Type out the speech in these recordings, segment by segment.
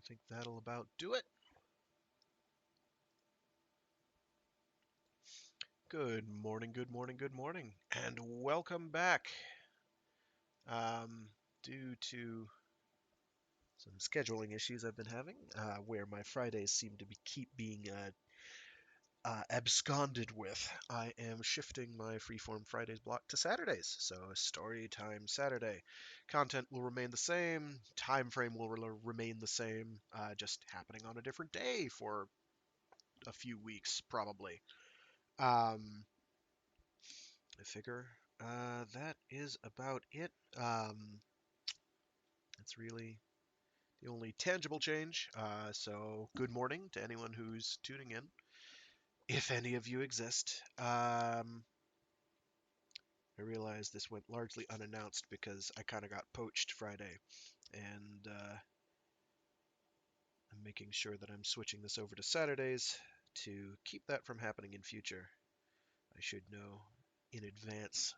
think that'll about do it. Good morning, good morning, good morning, and welcome back. Um, Due to some scheduling issues I've been having, where my Fridays seem to keep being absconded with, I am shifting my Freeform Fridays block to Saturdays. So story time Saturday. Content will remain the same, time frame will remain the same, just happening on a different day for a few weeks probably. Um, I figure that is about it. That's really the only tangible change. So, good morning to anyone who's tuning in, if any of you exist. I realize this went largely unannounced because I kind of got poached Friday, and I'm making sure that I'm switching this over to Saturdays to keep that from happening in future. I should know in advance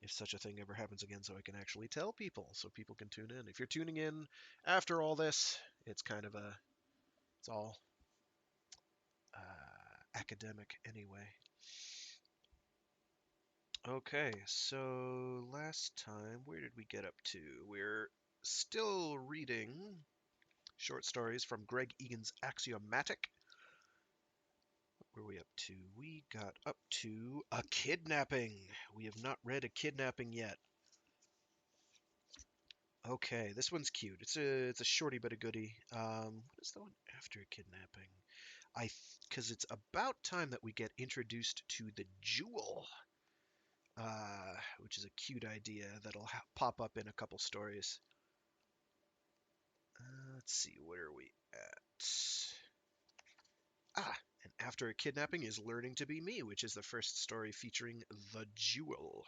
if such a thing ever happens again so I can actually tell people so people can tune in. If you're tuning in after all this, it's kind of it's all academic anyway. Okay, so last time, where did we get up to? We're still reading short stories from Greg Egan's Axiomatic. Where are we up to? We got up to a kidnapping. We have not read a kidnapping yet. Okay, this one's cute. It's a shorty but a goodie. What is the one after kidnapping? Because it's about time that we get introduced to the Jewel, which is a cute idea that'll pop up in a couple stories. Let's see, where are we at? And after a kidnapping is learning to be me, which is the first story featuring the Jewel.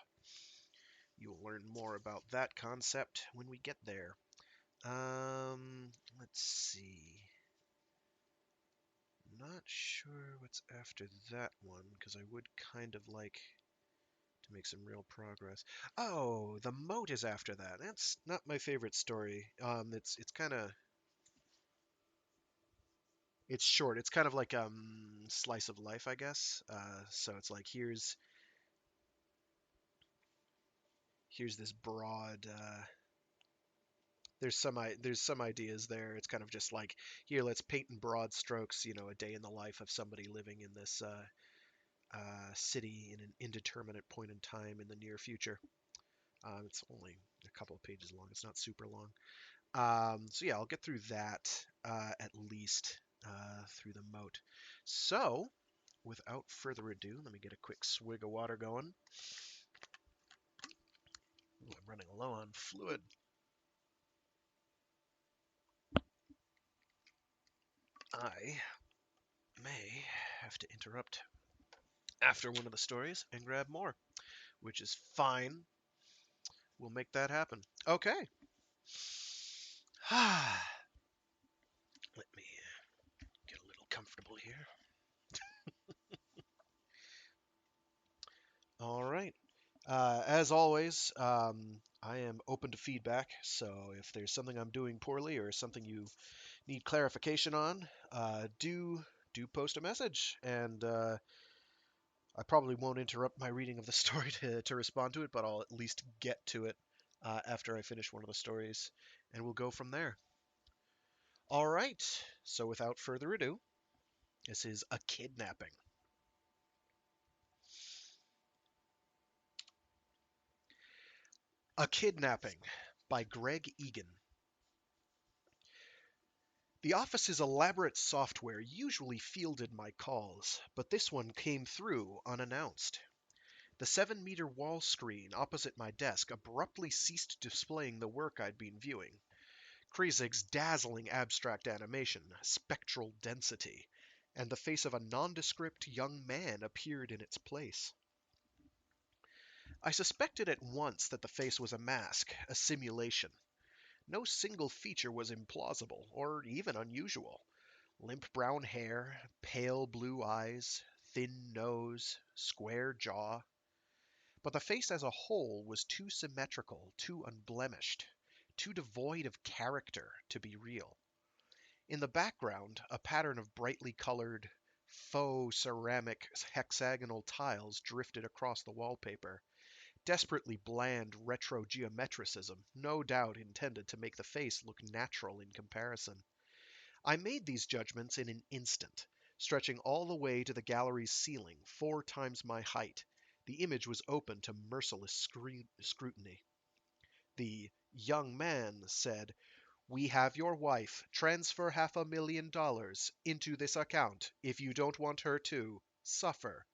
You'll learn more about that concept when we get there. Let's see. Not sure what's after that one, because I would kind of like to make some real progress. Oh, the moat is after that. That's not my favorite story. It's kind of it's short. It's kind of like slice of life, I guess. So it's like here's this broad. There's some ideas there. It's kind of just like here, let's paint in broad strokes. A day in the life of somebody living in this city in an indeterminate point in time in the near future. It's only a couple of pages long. It's not super long. So yeah, I'll get through that at least through the moat. So without further ado, let me get a quick swig of water going. Ooh, I'm running low on fluid. I may have to interrupt after one of the stories and grab more, which is fine. We'll make that happen. Okay. Let me get a little comfortable here. All right. As always, I am open to feedback. So if there's something I'm doing poorly or something you need clarification on, do post a message, and I probably won't interrupt my reading of the story to respond to it, but I'll at least get to it after I finish one of the stories, and we'll go from there. All right. So without further ado, this is a kidnapping. A Kidnapping by Greg Egan. The office's elaborate software usually fielded my calls, but this one came through unannounced. The 7-meter wall screen opposite my desk abruptly ceased displaying the work I'd been viewing. Krizig's dazzling abstract animation, spectral density, and the face of a nondescript young man appeared in its place. I suspected at once that the face was a mask, a simulation. No single feature was implausible, or even unusual. Limp brown hair, pale blue eyes, thin nose, square jaw. But the face as a whole was too symmetrical, too unblemished, too devoid of character to be real. In the background, a pattern of brightly colored, faux ceramic hexagonal tiles drifted across the wallpaper. Desperately bland retro geometricism, no doubt intended to make the face look natural in comparison. I made these judgments in an instant, stretching all the way to the gallery's ceiling, 4 times my height. The image was open to merciless scrutiny. The young man said, "We have your wife. Transfer $500,000 into this account. If you don't want her to suffer."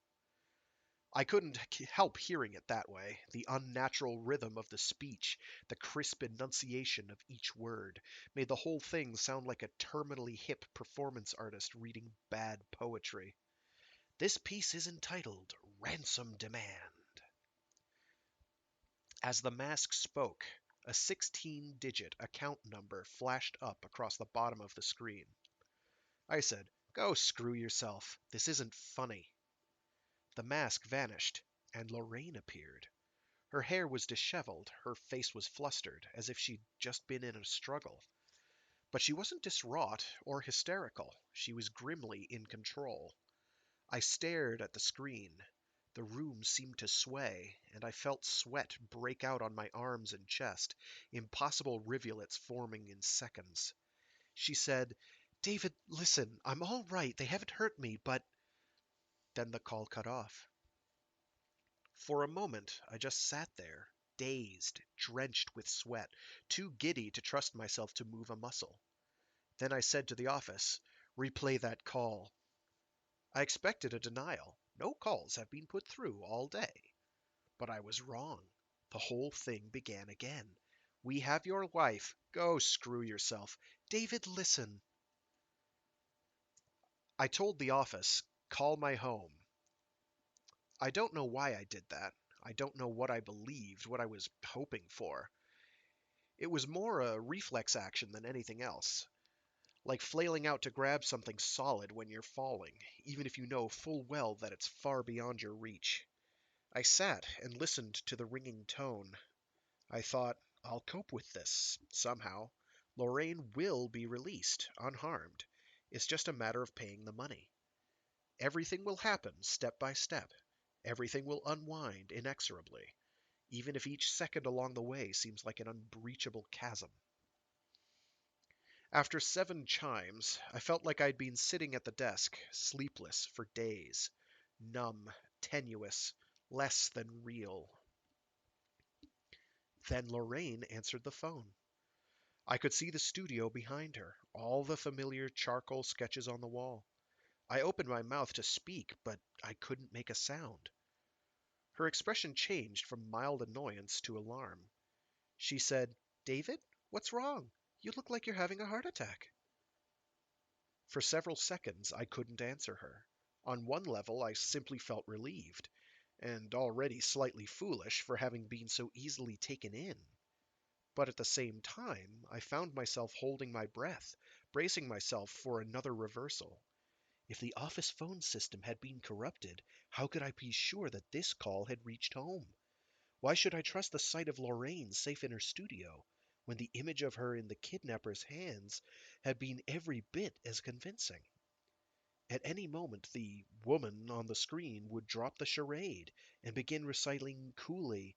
I couldn't help hearing it that way. The unnatural rhythm of the speech, the crisp enunciation of each word, made the whole thing sound like a terminally hip performance artist reading bad poetry. This piece is entitled Ransom Demand. As the mask spoke, a 16-digit account number flashed up across the bottom of the screen. I said, "Go screw yourself. This isn't funny." The mask vanished, and Lorraine appeared. Her hair was disheveled, her face was flustered, as if she'd just been in a struggle. But she wasn't distraught or hysterical. She was grimly in control. I stared at the screen. The room seemed to sway, and I felt sweat break out on my arms and chest, impossible rivulets forming in seconds. She said, "David, listen, I'm all right. They haven't hurt me, but—" Then the call cut off. For a moment, I just sat there, dazed, drenched with sweat, too giddy to trust myself to move a muscle. Then I said to the office, "Replay that call." I expected a denial. "No calls have been put through all day." But I was wrong. The whole thing began again. "We have your wife." Go screw yourself. "David, listen." I told the office, "Call my home." I don't know why I did that. I don't know what I believed, what I was hoping for. It was more a reflex action than anything else, like flailing out to grab something solid when you're falling, even if you know full well that it's far beyond your reach. I sat and listened to the ringing tone. I thought, I'll cope with this, somehow. Lorraine will be released, unharmed. It's just a matter of paying the money. Everything will happen step by step. Everything will unwind inexorably, even if each second along the way seems like an unbreachable chasm. After 7 chimes, I felt like I'd been sitting at the desk, sleepless for days, numb, tenuous, less than real. Then Lorraine answered the phone. I could see the studio behind her, all the familiar charcoal sketches on the wall. I opened my mouth to speak, but I couldn't make a sound. Her expression changed from mild annoyance to alarm. She said, "David, what's wrong? You look like you're having a heart attack." For several seconds I couldn't answer her. On one level I simply felt relieved, and already slightly foolish for having been so easily taken in. But at the same time I found myself holding my breath, bracing myself for another reversal. If the office phone system had been corrupted, how could I be sure that this call had reached home? Why should I trust the sight of Lorraine safe in her studio, when the image of her in the kidnapper's hands had been every bit as convincing? At any moment the woman on the screen would drop the charade and begin reciting coolly,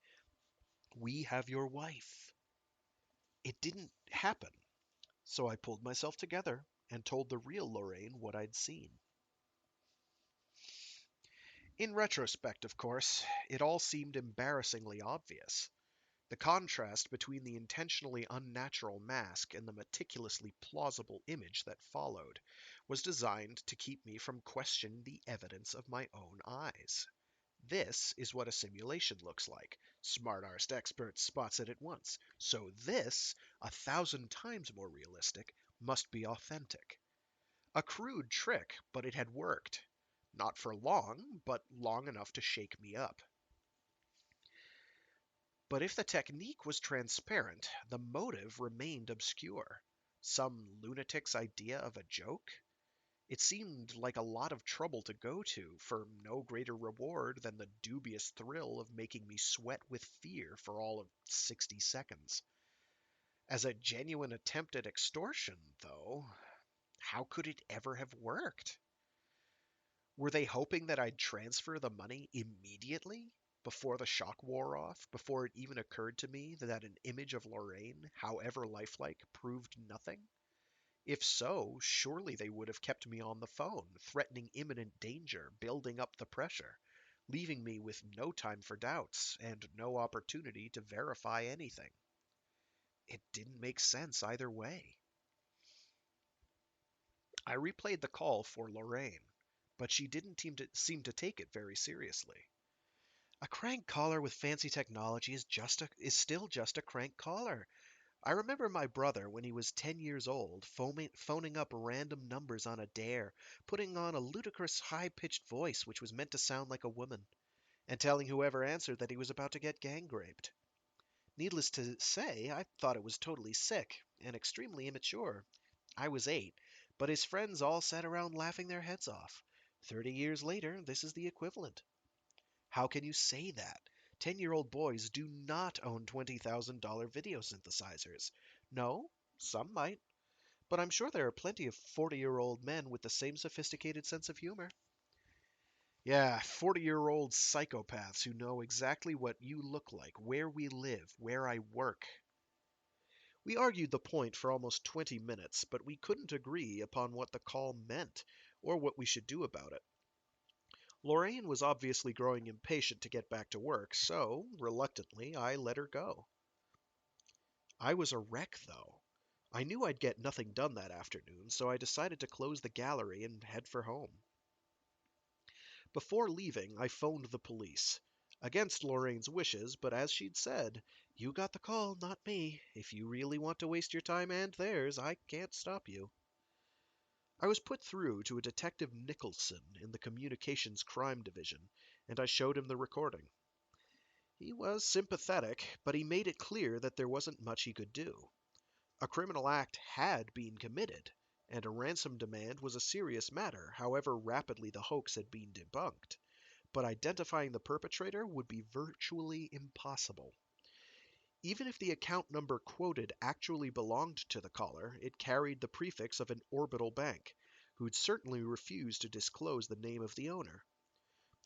"We have your wife." It didn't happen, so I pulled myself together and told the real Lorraine what I'd seen. In retrospect, of course, it all seemed embarrassingly obvious. The contrast between the intentionally unnatural mask and the meticulously plausible image that followed was designed to keep me from questioning the evidence of my own eyes. This is what a simulation looks like. Smart-arsed expert spots it at once. So this, 1,000 times more realistic, must be authentic. A crude trick, but it had worked. Not for long, but long enough to shake me up. But if the technique was transparent, the motive remained obscure. Some lunatic's idea of a joke? It seemed like a lot of trouble to go to, for no greater reward than the dubious thrill of making me sweat with fear for all of 60 seconds. As a genuine attempt at extortion, though, How could it ever have worked? Were they hoping that I'd transfer the money immediately? Before the shock wore off? Before it even occurred to me that an image of Lorraine, however lifelike, proved nothing? If so, surely they would have kept me on the phone, threatening imminent danger, building up the pressure, leaving me with no time for doubts and no opportunity to verify anything. It didn't make sense either way. I replayed the call for Lorraine, but she didn't seem to take it very seriously. A crank caller with fancy technology is still just a crank caller. I remember my brother when he was 10 years old, phoning up random numbers on a dare, putting on a ludicrous high-pitched voice which was meant to sound like a woman, and telling whoever answered that he was about to get gang raped. Needless to say, I thought it was totally sick and extremely immature. I was 8, but his friends all sat around laughing their heads off. 30 years later, this is the equivalent. How can you say that? 10-year-old boys do not own $20,000 video synthesizers. No, some might, but I'm sure there are plenty of 40-year-old men with the same sophisticated sense of humor. Yeah, 40-year-old psychopaths who know exactly what you look like, where we live, where I work. We argued the point for almost 20 minutes, but we couldn't agree upon what the call meant or what we should do about it. Lorraine was obviously growing impatient to get back to work, so, reluctantly, I let her go. I was a wreck, though. I knew I'd get nothing done that afternoon, so I decided to close the gallery and head for home. Before leaving, I phoned the police. Against Lorraine's wishes, but as she'd said, "You got the call, not me. If you really want to waste your time and theirs, I can't stop you." I was put through to a Detective Nicholson in the Communications Crime Division, and I showed him the recording. He was sympathetic, but he made it clear that there wasn't much he could do. A criminal act had been committed, and a ransom demand was a serious matter, however rapidly the hoax had been debunked. But identifying the perpetrator would be virtually impossible. Even if the account number quoted actually belonged to the caller, it carried the prefix of an orbital bank, who'd certainly refuse to disclose the name of the owner.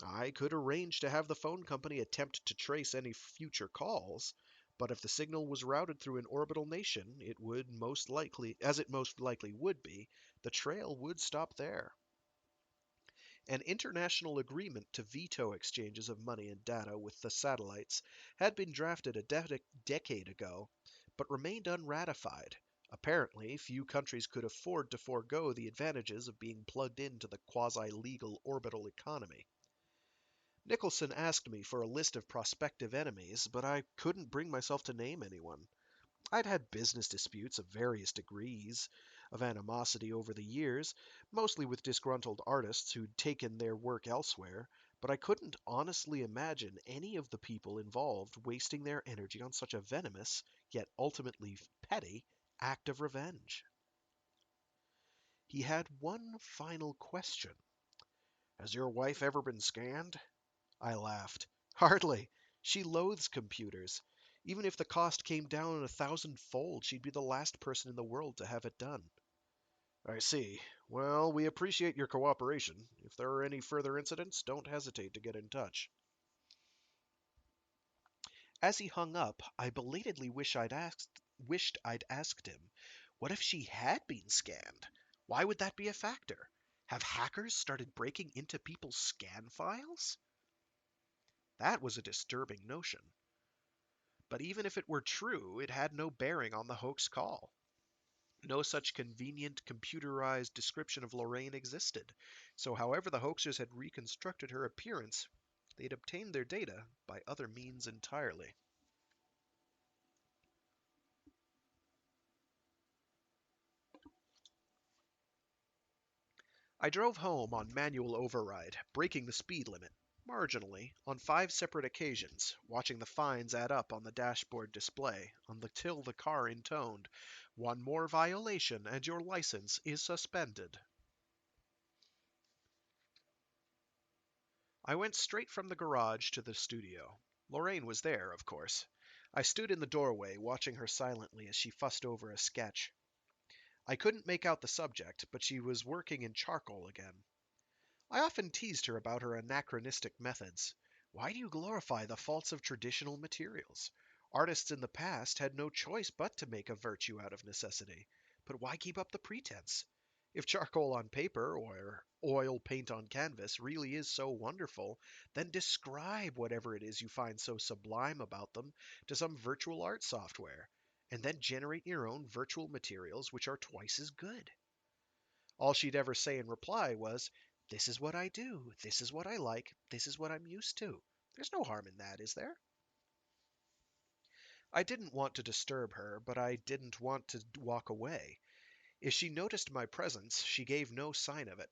I could arrange to have the phone company attempt to trace any future calls, but if the signal was routed through an orbital nation, it most likely would be, the trail would stop there. An international agreement to veto exchanges of money and data with the satellites had been drafted a decade ago, but remained unratified. Apparently, few countries could afford to forego the advantages of being plugged into the quasi-legal orbital economy. Nicholson asked me for a list of prospective enemies, but I couldn't bring myself to name anyone. I'd had business disputes of various degrees of animosity over the years, mostly with disgruntled artists who'd taken their work elsewhere, but I couldn't honestly imagine any of the people involved wasting their energy on such a venomous, yet ultimately petty, act of revenge. He had one final question. "Has your wife ever been scanned?" I laughed. "Hardly. She loathes computers. Even if the cost came down 1,000-fold, she'd be the last person in the world to have it done." "I see. Well, we appreciate your cooperation. If there are any further incidents, don't hesitate to get in touch." As he hung up, I belatedly wished I'd asked him, what if she had been scanned? Why would that be a factor? Have hackers started breaking into people's scan files? That was a disturbing notion. But even if it were true, it had no bearing on the hoax call. No such convenient computerized description of Lorraine existed, so however the hoaxers had reconstructed her appearance, they'd obtained their data by other means entirely. I drove home on manual override, breaking the speed limit, marginally, on 5 separate occasions, watching the fines add up on the dashboard display until the car intoned, "One more violation and your license is suspended." I went straight from the garage to the studio. Lorraine was there, of course. I stood in the doorway, watching her silently as she fussed over a sketch. I couldn't make out the subject, but she was working in charcoal again. I often teased her about her anachronistic methods. Why do you glorify the faults of traditional materials? Artists in the past had no choice but to make a virtue out of necessity. But why keep up the pretense? If charcoal on paper or oil paint on canvas really is so wonderful, then describe whatever it is you find so sublime about them to some virtual art software, and then generate your own virtual materials which are twice as good. All she'd ever say in reply was, "This is what I do, this is what I like, this is what I'm used to. There's no harm in that, is there?" I didn't want to disturb her, but I didn't want to walk away. If she noticed my presence, she gave no sign of it.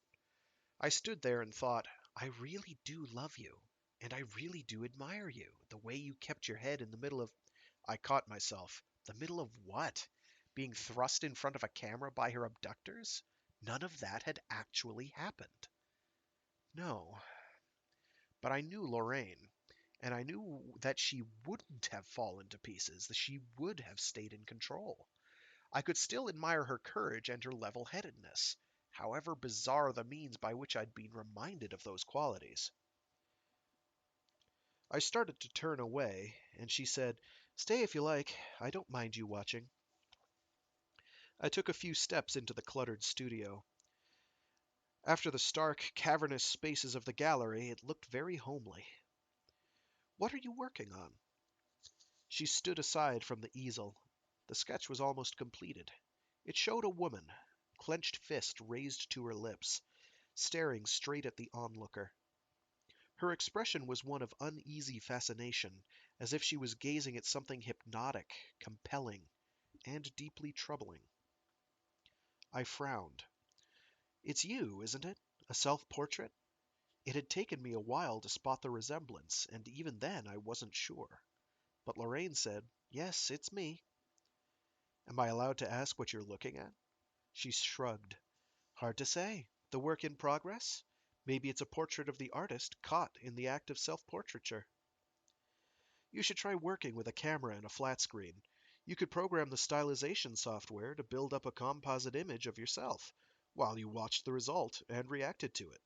I stood there and thought, I really do love you, and I really do admire you, the way you kept your head in the middle of. I caught myself. The middle of what? Being thrust in front of a camera by her abductors? None of that had actually happened. No, but I knew Lorraine, and I knew that she wouldn't have fallen to pieces, that she would have stayed in control. I could still admire her courage and her level headedness, however bizarre the means by which I'd been reminded of those qualities. I started to turn away, and she said, "Stay if you like. I don't mind you watching." I took a few steps into the cluttered studio. After the stark, cavernous spaces of the gallery, it looked very homely. "What are you working on?" She stood aside from the easel. The sketch was almost completed. It showed a woman, clenched fist raised to her lips, staring straight at the onlooker. Her expression was one of uneasy fascination, as if she was gazing at something hypnotic, compelling, and deeply troubling. I frowned. "It's you, isn't it? A self-portrait?" It had taken me a while to spot the resemblance, and even then I wasn't sure. But Lorraine said, "Yes, it's me." "Am I allowed to ask what you're looking at?" She shrugged. "Hard to say. The work in progress? Maybe it's a portrait of the artist caught in the act of self-portraiture." "You should try working with a camera and a flat screen. You could program the stylization software to build up a composite image of yourself, while you watched the result and reacted to it."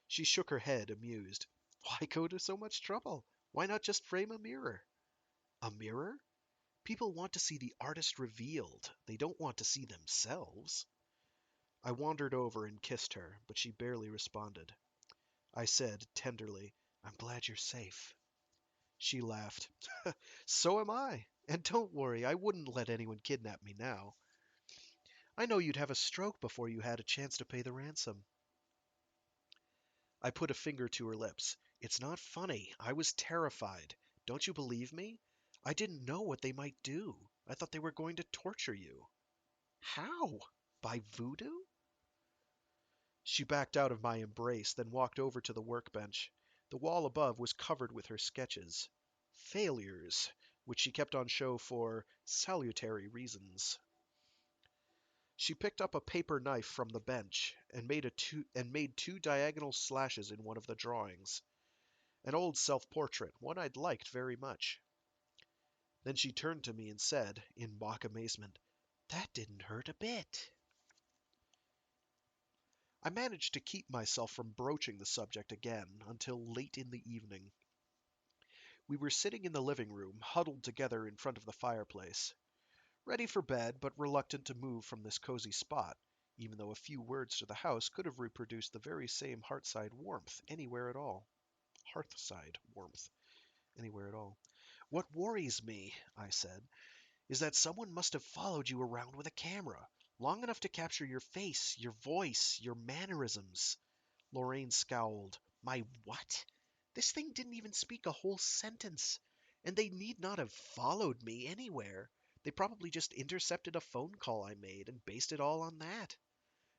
She shook her head, amused. "Why go to so much trouble? Why not just frame a mirror?" "A mirror? People want to see the artist revealed. They don't want to see themselves." I wandered over and kissed her, but she barely responded. I said, tenderly, "I'm glad you're safe." She laughed. "So am I. And don't worry, I wouldn't let anyone kidnap me now. I know you'd have a stroke before you had a chance to pay the ransom." I put a finger to her lips. "It's not funny. I was terrified. Don't you believe me? I didn't know what they might do. I thought they were going to torture you." "How? By voodoo?" She backed out of my embrace, then walked over to the workbench. The wall above was covered with her sketches. Failures, which she kept on show for salutary reasons. She picked up a paper knife from the bench and made two diagonal slashes in one of the drawings. An old self-portrait, one I'd liked very much. Then she turned to me and said, in mock amazement, "That didn't hurt a bit." I managed to keep myself from broaching the subject again until late in the evening. We were sitting in the living room, huddled together in front of the fireplace, ready for bed, but reluctant to move from this cozy spot, even though a few words to the house could have reproduced the very same hearthside warmth anywhere at all. Hearthside warmth anywhere at all. "What worries me," I said, "is that someone must have followed you around with a camera, long enough to capture your face, your voice, your mannerisms." Lorraine scowled. "My what? This thing didn't even speak a whole sentence. And they need not have followed me anywhere. They probably just intercepted a phone call I made and based it all on that.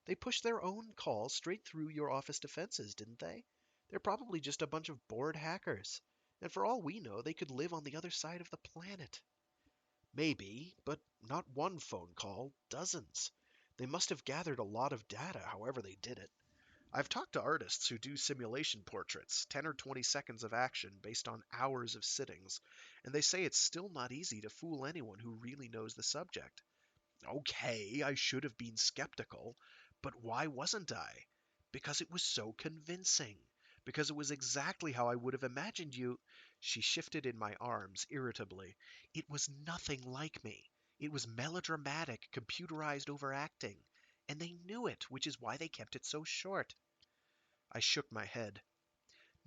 They pushed their own call straight through your office defenses, didn't they? They're probably just a bunch of bored hackers. And for all we know, they could live on the other side of the planet." "Maybe, but not one phone call, dozens. They must have gathered a lot of data, however they did it. I've talked to artists who do simulation portraits, 10 or 20 seconds of action based on hours of sittings, and they say it's still not easy to fool anyone who really knows the subject. Okay, I should have been skeptical, but why wasn't I? Because it was so convincing. Because it was exactly how I would have imagined you. She shifted in my arms irritably. It was nothing like me. It was melodramatic, computerized overacting. And they knew it, which is why they kept it so short. I shook my head.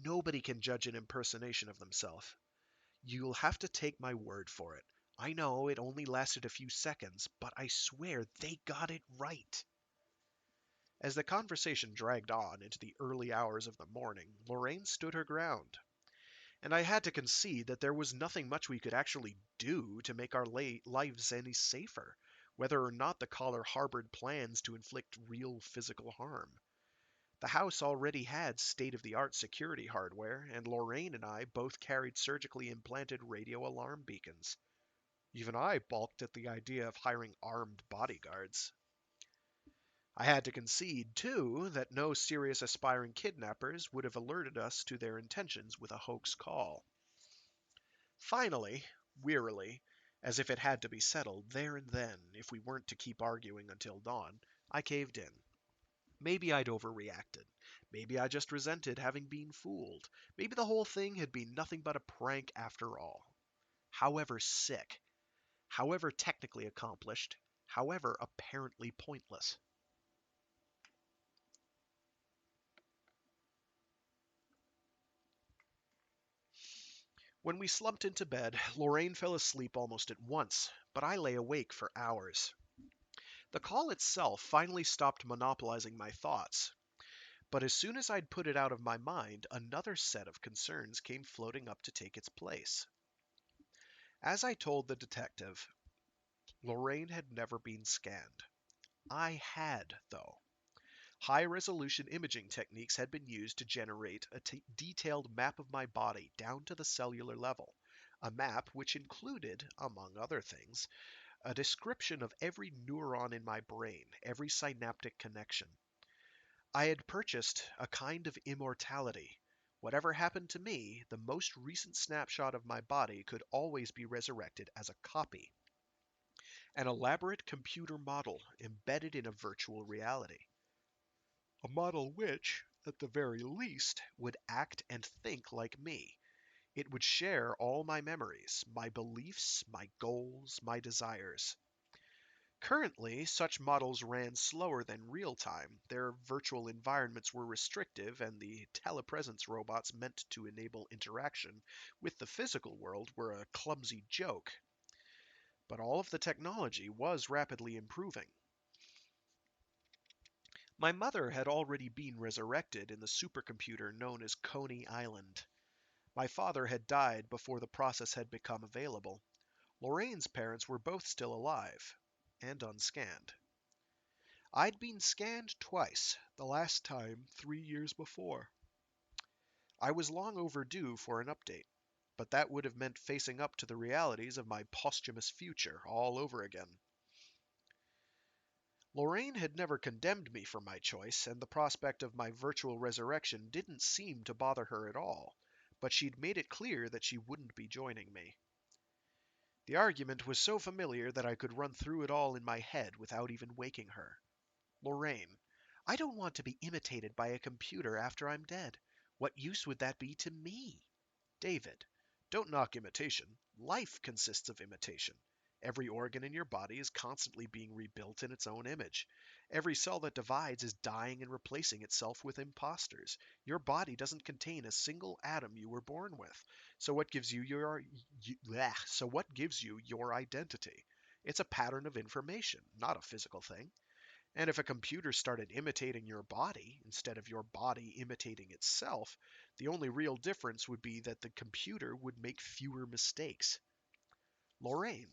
Nobody can judge an impersonation of themselves. You'll have to take my word for it. I know it only lasted a few seconds, but I swear they got it right. As the conversation dragged on into the early hours of the morning, Lorraine stood her ground, and I had to concede that there was nothing much we could actually do to make our lives any safer, whether or not the caller harbored plans to inflict real physical harm. The house already had state-of-the-art security hardware, and Lorraine and I both carried surgically implanted radio alarm beacons. Even I balked at the idea of hiring armed bodyguards. I had to concede, too, that no serious aspiring kidnappers would have alerted us to their intentions with a hoax call. Finally, wearily, as if it had to be settled there and then if we weren't to keep arguing until dawn, I caved in. Maybe I'd overreacted. Maybe I just resented having been fooled. Maybe the whole thing had been nothing but a prank after all. However sick, however technically accomplished, however apparently pointless. When we slumped into bed, Lorraine fell asleep almost at once, but I lay awake for hours. The call itself finally stopped monopolizing my thoughts, but as soon as I'd put it out of my mind, another set of concerns came floating up to take its place. As I told the detective, Lorraine had never been scanned. I had, though. High-resolution imaging techniques had been used to generate a detailed map of my body down to the cellular level, a map which included, among other things, a description of every neuron in my brain, every synaptic connection. I had purchased a kind of immortality. Whatever happened to me, the most recent snapshot of my body could always be resurrected as a copy, an elaborate computer model embedded in a virtual reality. A model which, at the very least, would act and think like me. It would share all my memories, my beliefs, my goals, my desires. Currently, such models ran slower than real time. Their virtual environments were restrictive, and the telepresence robots meant to enable interaction with the physical world were a clumsy joke. But all of the technology was rapidly improving. My mother had already been resurrected in the supercomputer known as Coney Island. My father had died before the process had become available. Lorraine's parents were both still alive and unscanned. I'd been scanned twice, the last time 3 years before. I was long overdue for an update, but that would have meant facing up to the realities of my posthumous future all over again. Lorraine had never condemned me for my choice, and the prospect of my virtual resurrection didn't seem to bother her at all, but she'd made it clear that she wouldn't be joining me. The argument was so familiar that I could run through it all in my head without even waking her. Lorraine, I don't want to be imitated by a computer after I'm dead. What use would that be to me? David, don't knock imitation. Life consists of imitation. Every organ in your body is constantly being rebuilt in its own image. Every cell that divides is dying and replacing itself with imposters. Your body doesn't contain a single atom you were born with. So what gives you your identity? It's a pattern of information, not a physical thing. And if a computer started imitating your body instead of your body imitating itself, the only real difference would be that the computer would make fewer mistakes. Lorraine,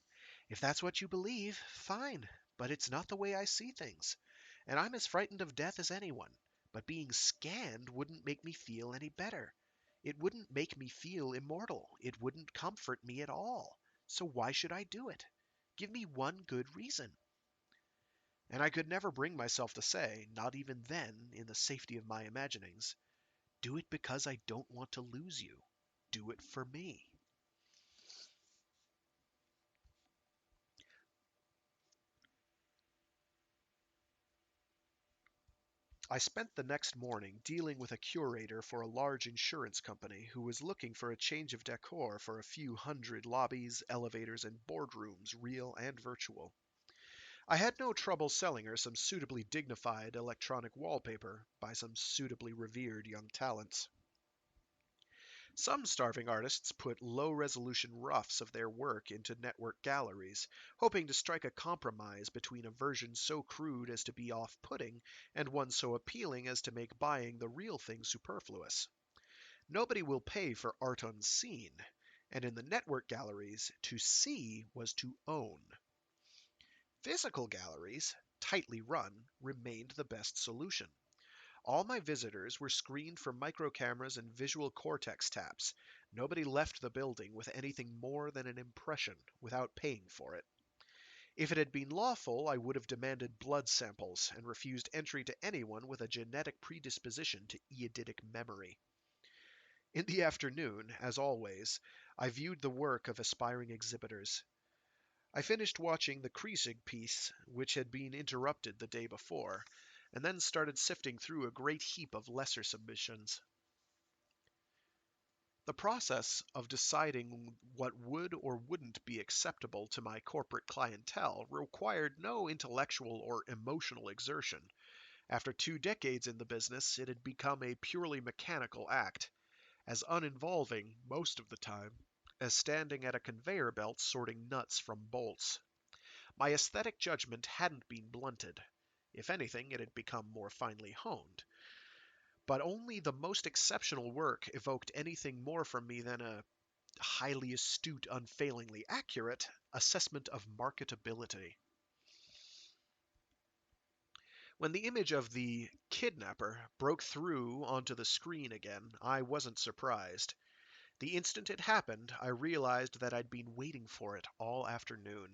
if that's what you believe, fine, but it's not the way I see things. And I'm as frightened of death as anyone. But being scanned wouldn't make me feel any better. It wouldn't make me feel immortal. It wouldn't comfort me at all. So why should I do it? Give me one good reason. And I could never bring myself to say, not even then, in the safety of my imaginings, do it because I don't want to lose you. Do it for me. I spent the next morning dealing with a curator for a large insurance company who was looking for a change of decor for a few hundred lobbies, elevators, and boardrooms, real and virtual. I had no trouble selling her some suitably dignified electronic wallpaper by some suitably revered young talents. Some starving artists put low-resolution roughs of their work into network galleries, hoping to strike a compromise between a version so crude as to be off-putting and one so appealing as to make buying the real thing superfluous. Nobody will pay for art unseen, and in the network galleries, to see was to own. Physical galleries, tightly run, remained the best solution. All my visitors were screened for microcameras and visual cortex taps. Nobody left the building with anything more than an impression without paying for it. If it had been lawful, I would have demanded blood samples and refused entry to anyone with a genetic predisposition to eidetic memory. In the afternoon, as always, I viewed the work of aspiring exhibitors. I finished watching the Kriesig piece, which had been interrupted the day before, and then started sifting through a great heap of lesser submissions. The process of deciding what would or wouldn't be acceptable to my corporate clientele required no intellectual or emotional exertion. After 2 decades in the business, it had become a purely mechanical act, as uninvolving, most of the time, as standing at a conveyor belt sorting nuts from bolts. My aesthetic judgment hadn't been blunted. If anything, it had become more finely honed. But only the most exceptional work evoked anything more from me than a highly astute, unfailingly accurate assessment of marketability. When the image of the kidnapper broke through onto the screen again, I wasn't surprised. The instant it happened, I realized that I'd been waiting for it all afternoon.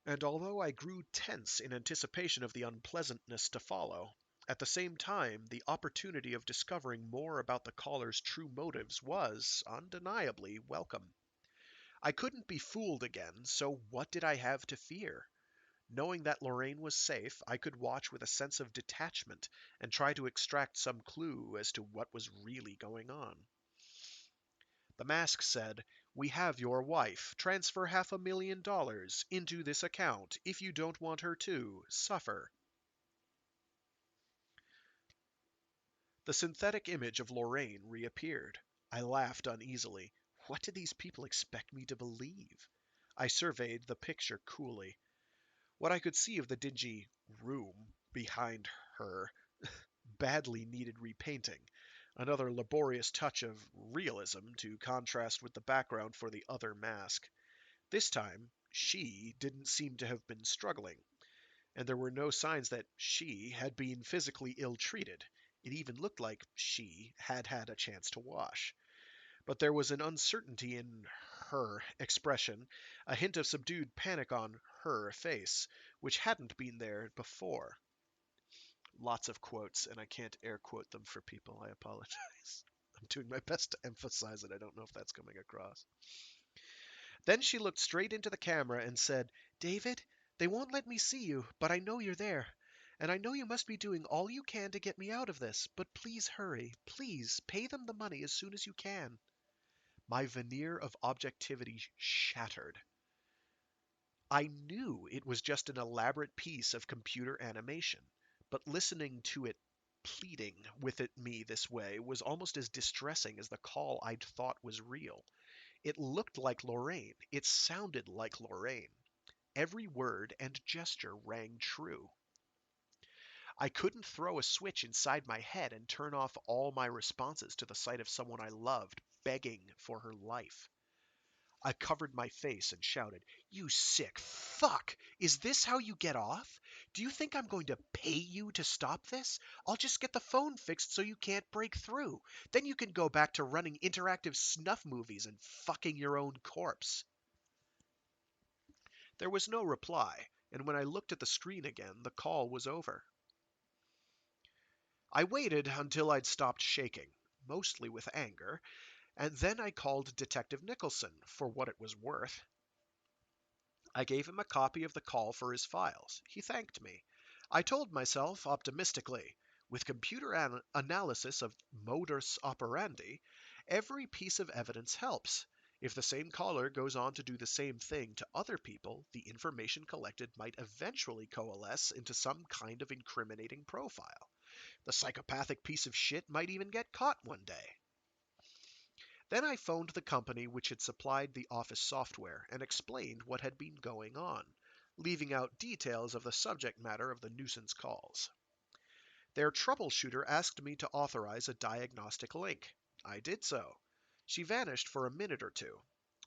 And although I grew tense in anticipation of the unpleasantness to follow, at the same time the opportunity of discovering more about the caller's true motives was, undeniably, welcome. I couldn't be fooled again, so what did I have to fear? Knowing that Lorraine was safe, I could watch with a sense of detachment and try to extract some clue as to what was really going on. The mask said, "We have your wife. Transfer $500,000 into this account. If you don't want her to, suffer." The synthetic image of Lorraine reappeared. I laughed uneasily. What did these people expect me to believe? I surveyed the picture coolly. What I could see of the dingy room behind her badly needed repainting, another laborious touch of realism to contrast with the background for the other mask. This time, she didn't seem to have been struggling, and there were no signs that she had been physically ill-treated. It even looked like she had had a chance to wash. But there was an uncertainty in her expression, a hint of subdued panic on her face, which hadn't been there before. Lots of quotes, and I can't air quote them for people. I apologize. I'm doing my best to emphasize it. I don't know if that's coming across. Then she looked straight into the camera and said, "David, they won't let me see you, but I know you're there. And I know you must be doing all you can to get me out of this, but please hurry. Please pay them the money as soon as you can." My veneer of objectivity shattered. I knew it was just an elaborate piece of computer animation, but listening to it pleading with me this way was almost as distressing as the call I'd thought was real. It looked like Lorraine. It sounded like Lorraine. Every word and gesture rang true. I couldn't throw a switch inside my head and turn off all my responses to the sight of someone I loved begging for her life. I covered my face and shouted, "You sick fuck! Is this how you get off? Do you think I'm going to pay you to stop this? I'll just get the phone fixed so you can't break through. Then you can go back to running interactive snuff movies and fucking your own corpse." There was no reply, and when I looked at the screen again, the call was over. I waited until I'd stopped shaking, mostly with anger, and then I called Detective Nicholson for what it was worth. I gave him a copy of the call for his files. He thanked me. I told myself optimistically, with computer analysis of modus operandi, every piece of evidence helps. If the same caller goes on to do the same thing to other people, the information collected might eventually coalesce into some kind of incriminating profile. The psychopathic piece of shit might even get caught one day. Then I phoned the company which had supplied the office software and explained what had been going on, leaving out details of the subject matter of the nuisance calls. Their troubleshooter asked me to authorize a diagnostic link. I did so. She vanished for a minute or two.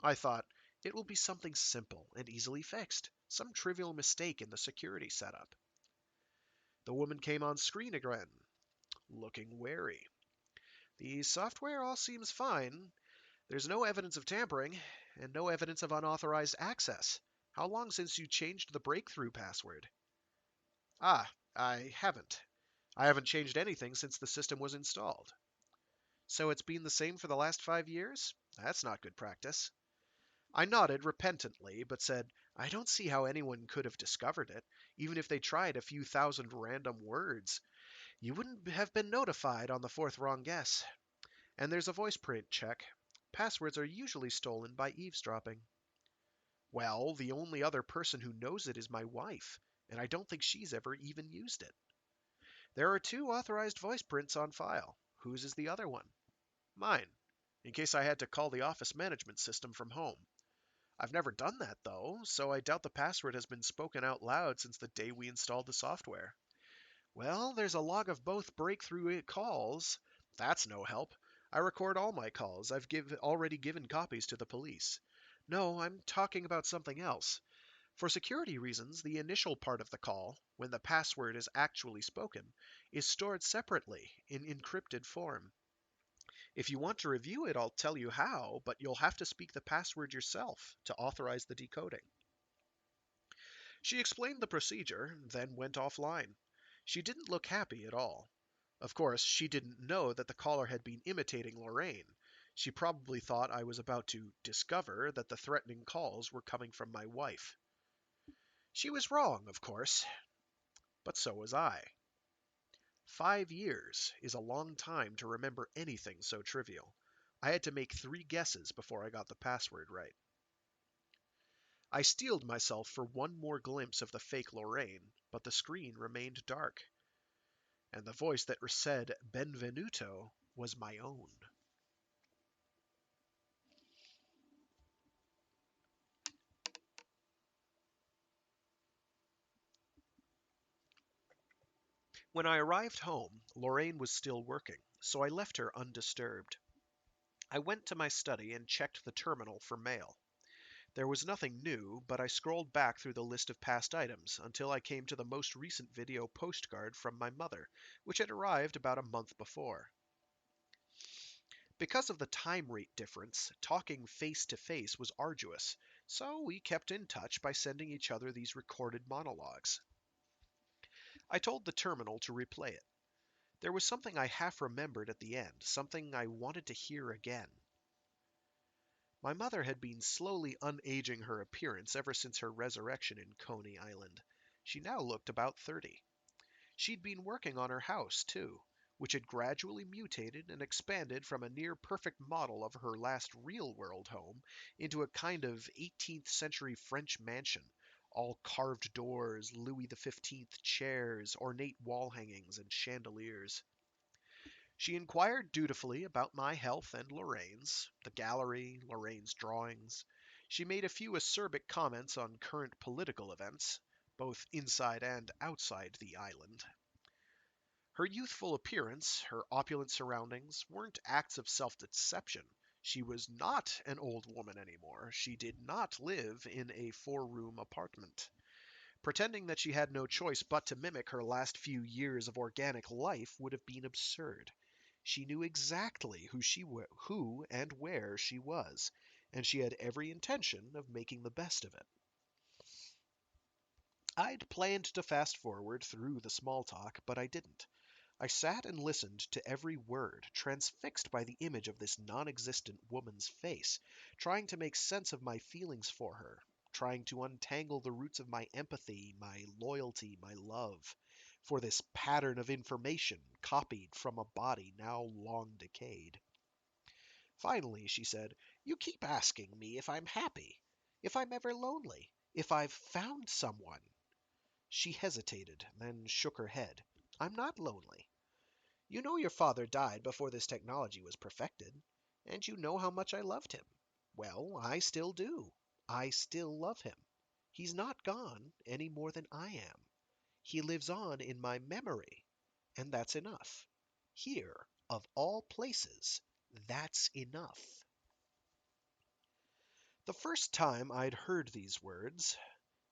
I thought, it will be something simple and easily fixed, some trivial mistake in the security setup. The woman came on screen again, looking wary. The software all seems fine. There's no evidence of tampering, and no evidence of unauthorized access. How long since you changed the breakthrough password? Ah, I haven't changed anything since the system was installed. So it's been the same for the last 5 years? That's not good practice. I nodded repentantly, but said, I don't see how anyone could have discovered it, even if they tried a few thousand random words. You wouldn't have been notified on the fourth wrong guess. And there's a voice print check. Passwords are usually stolen by eavesdropping. Well, the only other person who knows it is my wife, and I don't think she's ever even used it. There are 2 authorized voice prints on file. Whose is the other one? Mine, in case I had to call the office management system from home. I've never done that, though, so I doubt the password has been spoken out loud since the day we installed the software. Well, there's a log of both breakthrough calls. That's no help. I record all my calls. Already given copies to the police. No, I'm talking about something else. For security reasons, the initial part of the call, when the password is actually spoken, is stored separately in encrypted form. If you want to review it, I'll tell you how, but you'll have to speak the password yourself to authorize the decoding. She explained the procedure, then went offline. She didn't look happy at all. Of course, she didn't know that the caller had been imitating Lorraine. She probably thought I was about to discover that the threatening calls were coming from my wife. She was wrong, of course, but so was I. 5 years is a long time to remember anything so trivial. I had to make 3 guesses before I got the password right. I steeled myself for one more glimpse of the fake Lorraine, but the screen remained dark, and the voice that said Benvenuto was my own. When I arrived home, Lorraine was still working, so I left her undisturbed. I went to my study and checked the terminal for mail. There was nothing new, but I scrolled back through the list of past items until I came to the most recent video postcard from my mother, which had arrived about a month before. Because of the time rate difference, talking face to face was arduous, so we kept in touch by sending each other these recorded monologues. I told the terminal to replay it. There was something I half remembered at the end, something I wanted to hear again. My mother had been slowly unaging her appearance ever since her resurrection in Coney Island. She now looked about 30. She'd been working on her house, too, which had gradually mutated and expanded from a near perfect model of her last real world home into a kind of 18th century French mansion, all carved doors, Louis XV chairs, ornate wall hangings, and chandeliers. She inquired dutifully about my health and Lorraine's, the gallery, Lorraine's drawings. She made a few acerbic comments on current political events, both inside and outside the island. Her youthful appearance, her opulent surroundings, weren't acts of self-deception. She was not an old woman anymore. She did not live in a 4-room apartment. Pretending that she had no choice but to mimic her last few years of organic life would have been absurd. She knew exactly who and where she was, and she had every intention of making the best of it. I'd planned to fast forward through the small talk, but I didn't. I sat and listened to every word, transfixed by the image of this non-existent woman's face, trying to make sense of my feelings for her, trying to untangle the roots of my empathy, my loyalty, my love. for this pattern of information copied from a body now long decayed. Finally, she said, "You keep asking me if I'm happy, if I'm ever lonely, if I've found someone." She hesitated, then shook her head. "I'm not lonely. You know your father died before this technology was perfected, and you know how much I loved him. Well, I still do. I still love him. He's not gone any more than I am. He lives on in my memory, and that's enough. Here, of all places, that's enough." The first time I'd heard these words,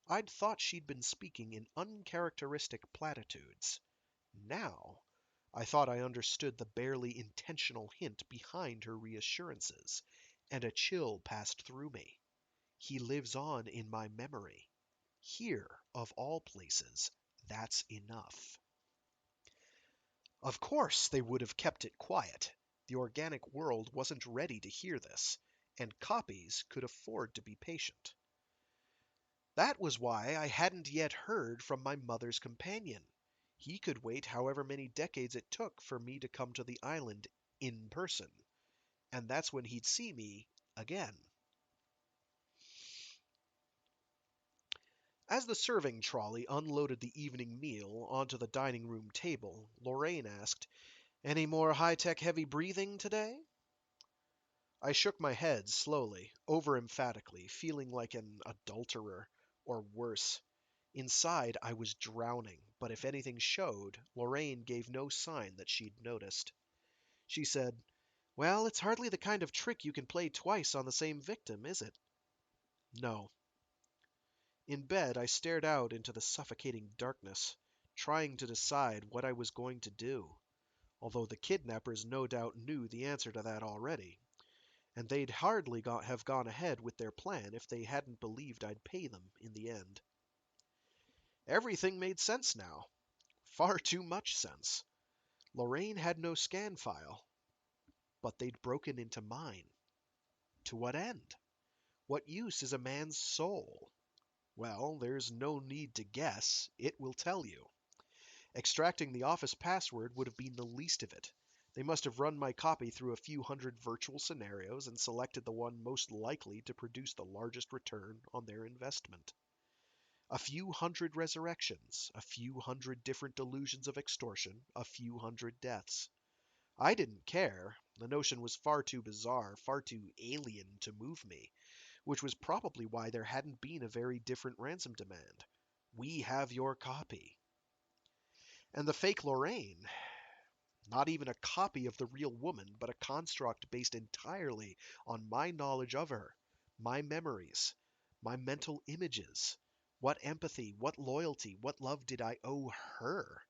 I'd thought she'd been speaking in uncharacteristic platitudes. Now, I thought I understood the barely intentional hint behind her reassurances, and a chill passed through me. He lives on in my memory. Here, of all places, that's enough. Of course, they would have kept it quiet. The organic world wasn't ready to hear this, and copies could afford to be patient. That was why I hadn't yet heard from my mother's companion. He could wait however many decades it took for me to come to the island in person, and that's when he'd see me again. As the serving trolley unloaded the evening meal onto the dining room table, Lorraine asked, "Any more high-tech heavy breathing today?" I shook my head slowly, over-emphatically, feeling like an adulterer, or worse. Inside, I was drowning, but if anything showed, Lorraine gave no sign that she'd noticed. She said, "Well, it's hardly the kind of trick you can play twice on the same victim, is it?" "No." In bed, I stared out into the suffocating darkness, trying to decide what I was going to do, although the kidnappers no doubt knew the answer to that already, and they'd hardly have gone ahead with their plan if they hadn't believed I'd pay them in the end. Everything made sense now. Far too much sense. Lorraine had no scan file, but they'd broken into mine. To what end? What use is a man's soul? Well, there's no need to guess. It will tell you. Extracting the office password would have been the least of it. They must have run my copy through a few hundred virtual scenarios and selected the one most likely to produce the largest return on their investment. A few hundred resurrections, a few hundred different delusions of extortion, a few hundred deaths. I didn't care. The notion was far too bizarre, far too alien to move me, which was probably why there hadn't been a very different ransom demand. "We have your copy." And the fake Lorraine, not even a copy of the real woman, but a construct based entirely on my knowledge of her, my memories, my mental images. What empathy, what loyalty, what love did I owe her?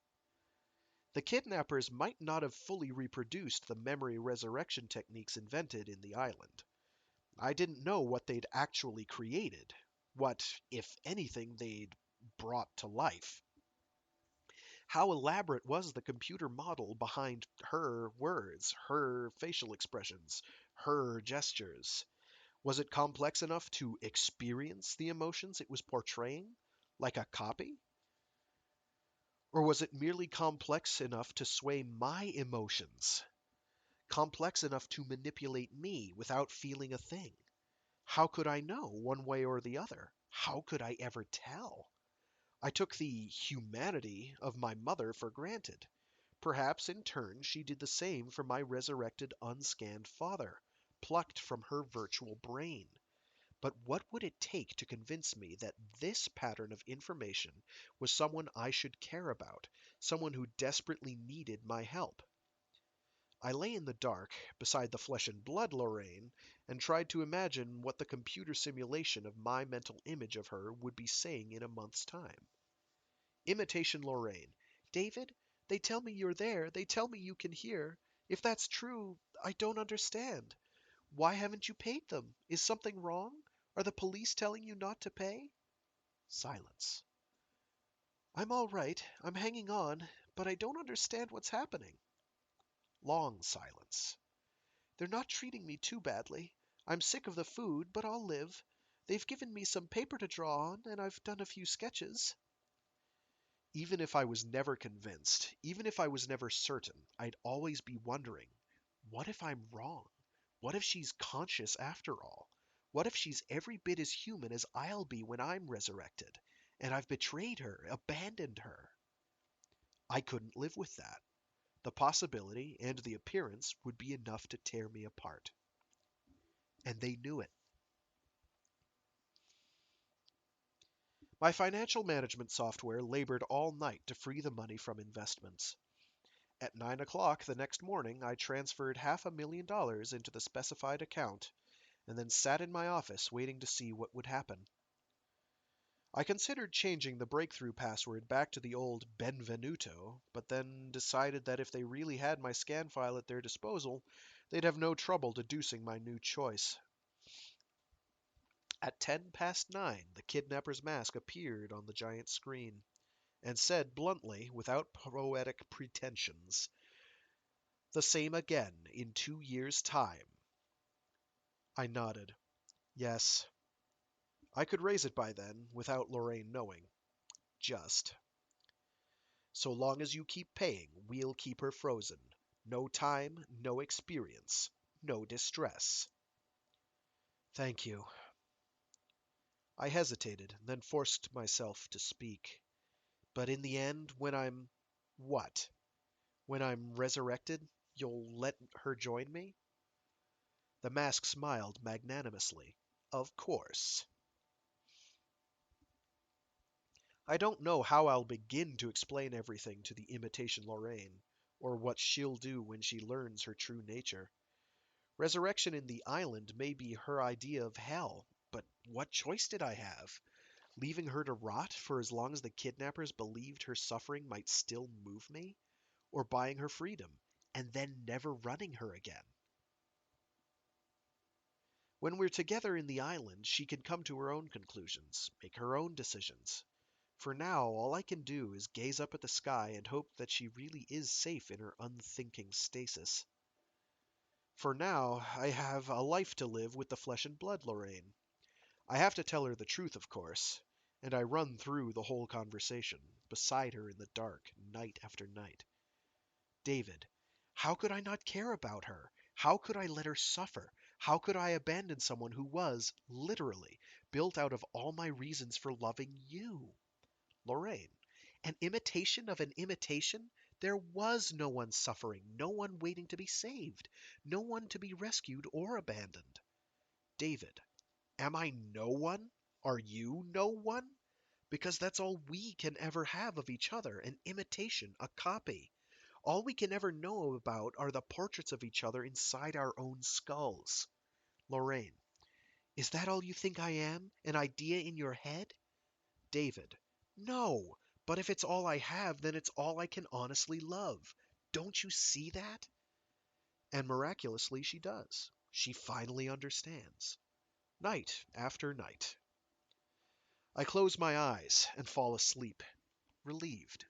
The kidnappers might not have fully reproduced the memory resurrection techniques invented in the island. I didn't know what they'd actually created, what, if anything, they'd brought to life. How elaborate was the computer model behind her words, her facial expressions, her gestures? Was it complex enough to experience the emotions it was portraying, like a copy? Or was it merely complex enough to sway my emotions? Complex enough to manipulate me without feeling a thing? How could I know one way or the other? How could I ever tell? I took the humanity of my mother for granted. Perhaps in turn she did the same for my resurrected unscanned father, plucked from her virtual brain. But what would it take to convince me that this pattern of information was someone I should care about, someone who desperately needed my help? I lay in the dark beside the flesh and blood Lorraine and tried to imagine what the computer simulation of my mental image of her would be saying in a month's time. Imitation Lorraine. "David, they tell me you're there. They tell me you can hear. If that's true, I don't understand. Why haven't you paid them? Is something wrong? Are the police telling you not to pay?" Silence. "I'm all right. I'm hanging on, but I don't understand what's happening." Long silence. "They're not treating me too badly. I'm sick of the food, but I'll live. They've given me some paper to draw on, and I've done a few sketches." Even if I was never convinced, even if I was never certain, I'd always be wondering, what if I'm wrong? What if she's conscious after all? What if she's every bit as human as I'll be when I'm resurrected, and I've betrayed her, abandoned her? I couldn't live with that. The possibility and the appearance would be enough to tear me apart. And they knew it. My financial management software labored all night to free the money from investments. At 9 o'clock the next morning, I transferred $500,000 into the specified account and then sat in my office waiting to see what would happen. I considered changing the breakthrough password back to the old Benvenuto, but then decided that if they really had my scan file at their disposal, they'd have no trouble deducing my new choice. At 10 past 9, the kidnapper's mask appeared on the giant screen and said bluntly, without poetic pretensions, "The same again in 2 years' time." I nodded. Yes, I could raise it by then, without Lorraine knowing. Just. So long as you keep paying, we'll keep her frozen. No time, no experience, no distress. Thank you. I hesitated, then forced myself to speak. But in the end, when I'm... What? When I'm resurrected, you'll let her join me? The mask smiled magnanimously. Of course. I don't know how I'll begin to explain everything to the imitation Lorraine, or what she'll do when she learns her true nature. Resurrection in the island may be her idea of hell, but what choice did I have? Leaving her to rot for as long as the kidnappers believed her suffering might still move me? Or buying her freedom, and then never running her again? When we're together in the island, she can come to her own conclusions, make her own decisions. For now, all I can do is gaze up at the sky and hope that she really is safe in her unthinking stasis. For now, I have a life to live with the flesh and blood Lorraine. I have to tell her the truth, of course, and I run through the whole conversation, beside her in the dark, night after night. David, how could I not care about her? How could I let her suffer? How could I abandon someone who was, literally, built out of all my reasons for loving you? Lorraine, an imitation of an imitation? There was no one suffering, no one waiting to be saved, no one to be rescued or abandoned. David, am I no one? Are you no one? Because that's all we can ever have of each other, an imitation, a copy. All we can ever know about are the portraits of each other inside our own skulls. Lorraine, is that all you think I am? An idea in your head? David, no, but if it's all I have, then it's all I can honestly love. Don't you see that? And miraculously she does. She finally understands. Night after night. I close my eyes and fall asleep, relieved.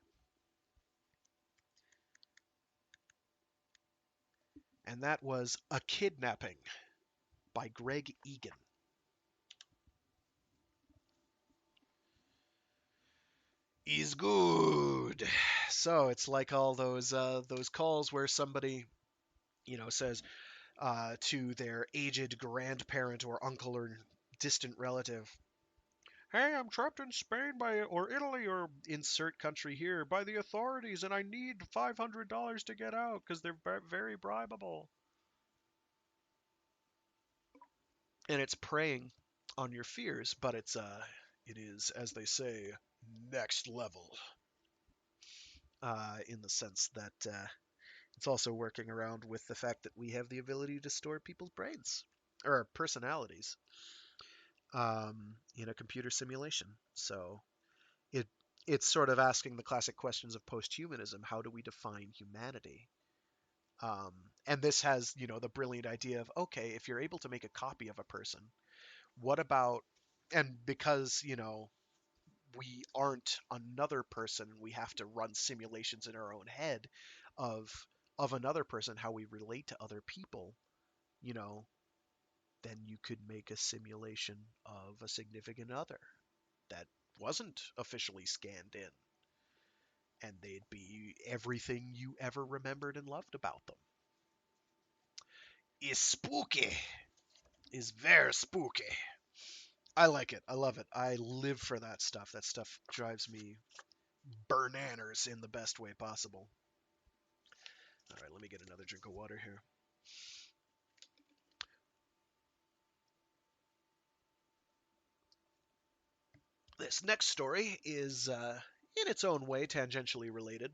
And that was A Kidnapping by Greg Egan. Is good. So it's like all those calls where somebody says to their aged grandparent or uncle or distant relative, "Hey, I'm trapped in Spain by or Italy or insert country here by the authorities, and I need $500 to get out because they're very bribable." And it's preying on your fears, but it is, as they say, next level, in the sense that it's also working around with the fact that we have the ability to store people's brains or personalities in a computer simulation. So it it's sort of asking the classic questions of posthumanism: how do we define humanity? Um, and this has, the brilliant idea of, okay, if you're able to make a copy of a person, what about, and because, we aren't another person, we have to run simulations in our own head of another person, how we relate to other people, you know, then you could make a simulation of a significant other that wasn't officially scanned in. and they'd be everything you ever remembered and loved about them. Is spooky. Is very spooky. I like it. I love it. I live for that stuff. That stuff drives me bananas in the best way possible. All right, let me get another drink of water here. This next story is, in its own way, tangentially related,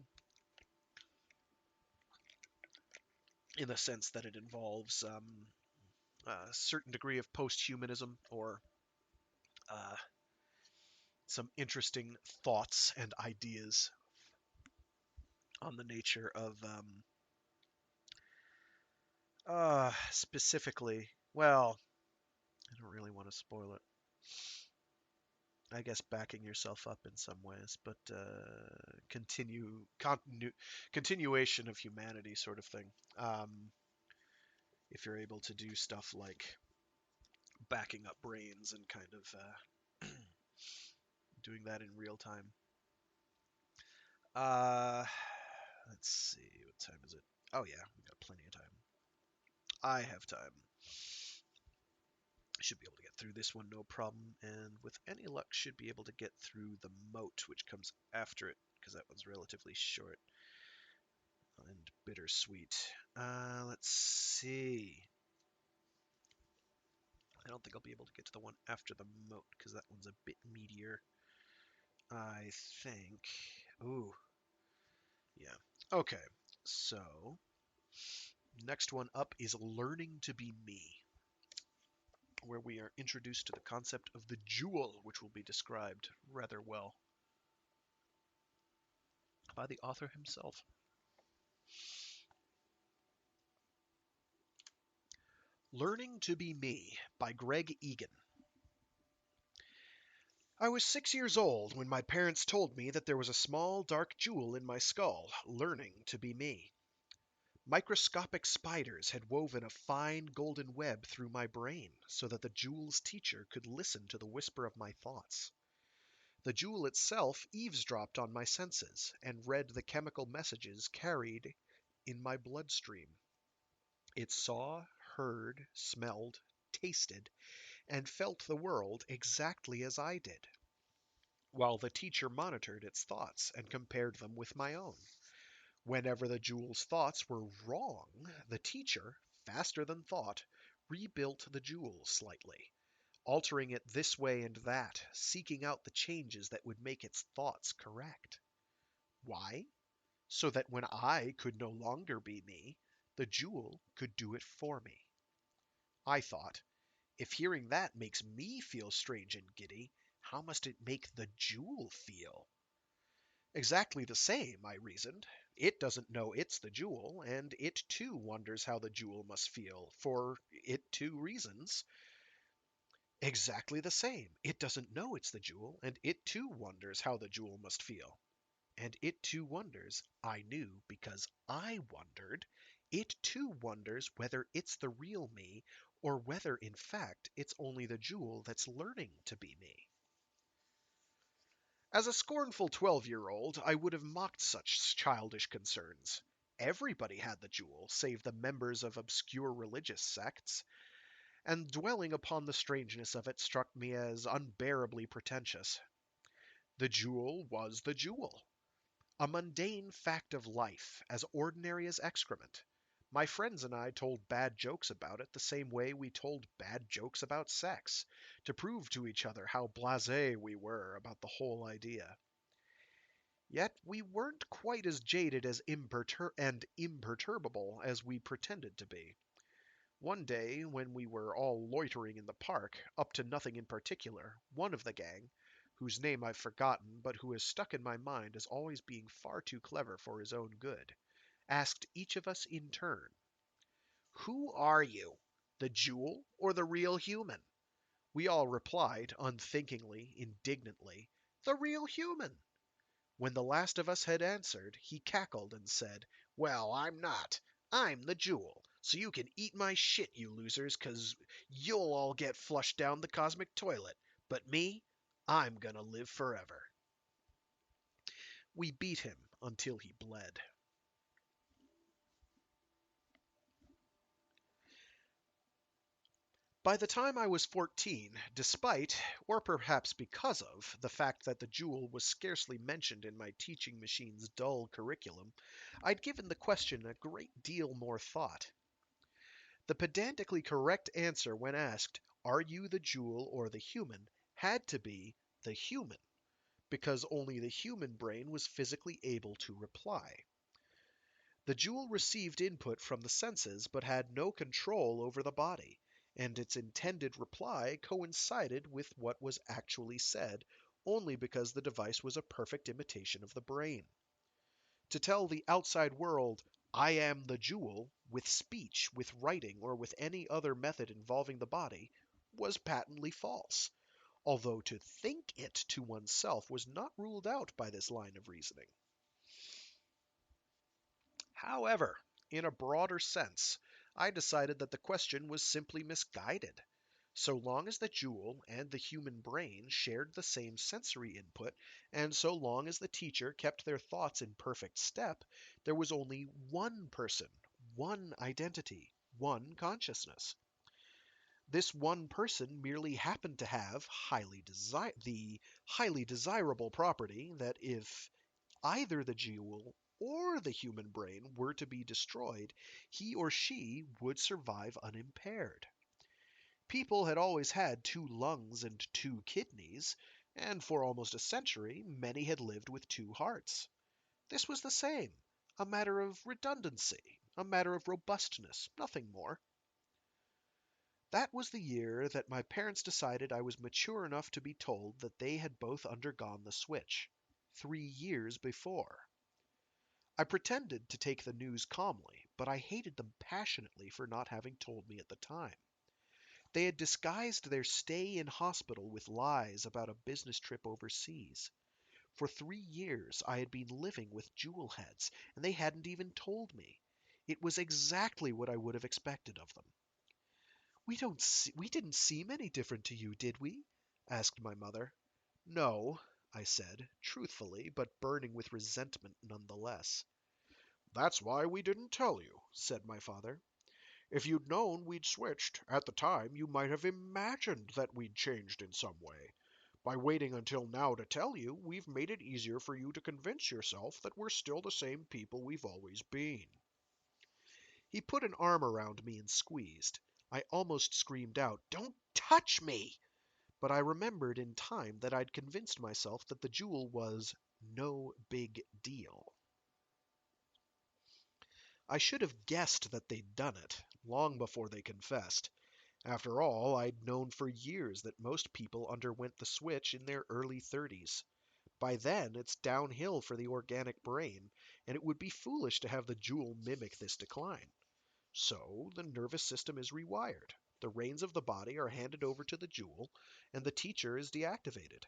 in the sense that it involves a certain degree of post-humanism or uh, some interesting thoughts and ideas on the nature of specifically, well, I don't really want to spoil it. I guess backing yourself up in some ways, but continuation of humanity sort of thing. If you're able to do stuff like backing up brains and kind of doing that in real time. Uh, let's see, what time is it? Oh yeah, we got plenty of time. I have time. Should be able to get through this one no problem, and with any luck should be able to get through the moat, which comes after it, because that one's relatively short and bittersweet. Let's see. I don't think I'll be able to get to the one after the moat, because that one's a bit meatier. I think. Ooh. Yeah. Okay. So, next one up is Learning to be Me, where we are introduced to the concept of the jewel, which will be described rather well by the author himself. Learning to be Me by Greg Egan. I was 6 years old when my parents told me that there was a small dark jewel in my skull, learning to be me. Microscopic spiders had woven a fine golden web through my brain so that the jewel's teacher could listen to the whisper of my thoughts. The jewel itself eavesdropped on my senses and read the chemical messages carried in my bloodstream. It saw, heard, smelled, tasted, and felt the world exactly as I did, while the teacher monitored its thoughts and compared them with my own. Whenever the jewel's thoughts were wrong, the teacher, faster than thought, rebuilt the jewel slightly, altering it this way and that, seeking out the changes that would make its thoughts correct. Why? So that when I could no longer be me, the jewel could do it for me. I thought, if hearing that makes me feel strange and giddy, how must it make the jewel feel? Exactly the same, I reasoned. It doesn't know it's the jewel, and it too wonders how the jewel must feel, for it too reasons. Exactly the same. It doesn't know it's the jewel, and it too wonders how the jewel must feel. And it too wonders, I knew because I wondered, it too wonders whether it's the real me, or whether, in fact, it's only the jewel that's learning to be me. As a scornful 12-year-old, I would have mocked such childish concerns. Everybody had the jewel, save the members of obscure religious sects, and dwelling upon the strangeness of it struck me as unbearably pretentious. The jewel was the jewel, a mundane fact of life, as ordinary as excrement. My friends and I told bad jokes about it the same way we told bad jokes about sex, to prove to each other how blasé we were about the whole idea. Yet we weren't quite as jaded and imperturbable as we pretended to be. One day, when we were all loitering in the park, up to nothing in particular, one of the gang, whose name I've forgotten but who has stuck in my mind as always being far too clever for his own good, asked each of us in turn, "Who are you, the jewel or the real human?" We all replied, unthinkingly, indignantly, "The real human." When the last of us had answered, he cackled and said, "Well, I'm not. I'm the jewel, so you can eat my shit, you losers, 'cause you'll all get flushed down the cosmic toilet. But me, I'm gonna live forever." We beat him, until he bled. By the time I was 14, despite, or perhaps because of, the fact that the jewel was scarcely mentioned in my teaching machine's dull curriculum, I'd given the question a great deal more thought. The pedantically correct answer when asked, "Are you the jewel or the human?" had to be the human, because only the human brain was physically able to reply. The jewel received input from the senses but had no control over the body, and its intended reply coincided with what was actually said only because the device was a perfect imitation of the brain. To tell the outside world, "I am the jewel," with speech, with writing, or with any other method involving the body, was patently false, although to think it to oneself was not ruled out by this line of reasoning. However, in a broader sense, I decided that the question was simply misguided. So long as the jewel and the human brain shared the same sensory input, and so long as the teacher kept their thoughts in perfect step, there was only one person, one identity, one consciousness. This one person merely happened to have the highly desirable property that if either the jewel or the human brain were to be destroyed, he or she would survive unimpaired. People had always had two lungs and two kidneys, and for almost a century many had lived with two hearts. This was the same, a matter of redundancy, a matter of robustness, nothing more. That was the year that my parents decided I was mature enough to be told that they had both undergone the switch, 3 years before. I pretended to take the news calmly, but I hated them passionately for not having told me at the time. They had disguised their stay in hospital with lies about a business trip overseas. For 3 years I had been living with jewel heads, and they hadn't even told me. It was exactly what I would have expected of them. We didn't seem any different to you, did we?" asked my mother. "No," I said, truthfully, but burning with resentment nonetheless. "That's why we didn't tell you," said my father. "If you'd known we'd switched, at the time you might have imagined that we'd changed in some way. By waiting until now to tell you, we've made it easier for you to convince yourself that we're still the same people we've always been." He put an arm around me and squeezed. I almost screamed out, "Don't touch me!" But I remembered in time that I'd convinced myself that the jewel was no big deal. I should have guessed that they'd done it, long before they confessed. After all, I'd known for years that most people underwent the switch in their early 30s. By then, it's downhill for the organic brain, and it would be foolish to have the jewel mimic this decline. So, the nervous system is rewired. The reins of the body are handed over to the jewel, and the teacher is deactivated.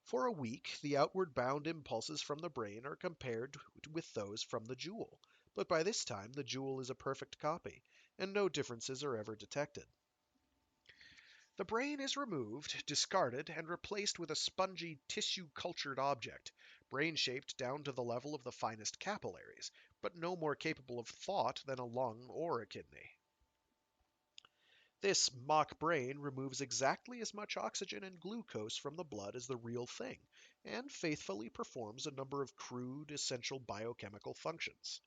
For a week, the outward bound impulses from the brain are compared with those from the jewel, but by this time the jewel is a perfect copy, and no differences are ever detected. The brain is removed, discarded, and replaced with a spongy, tissue-cultured object, brain-shaped down to the level of the finest capillaries, but no more capable of thought than a lung or a kidney. This mock brain removes exactly as much oxygen and glucose from the blood as the real thing, and faithfully performs a number of crude, essential biochemical functions.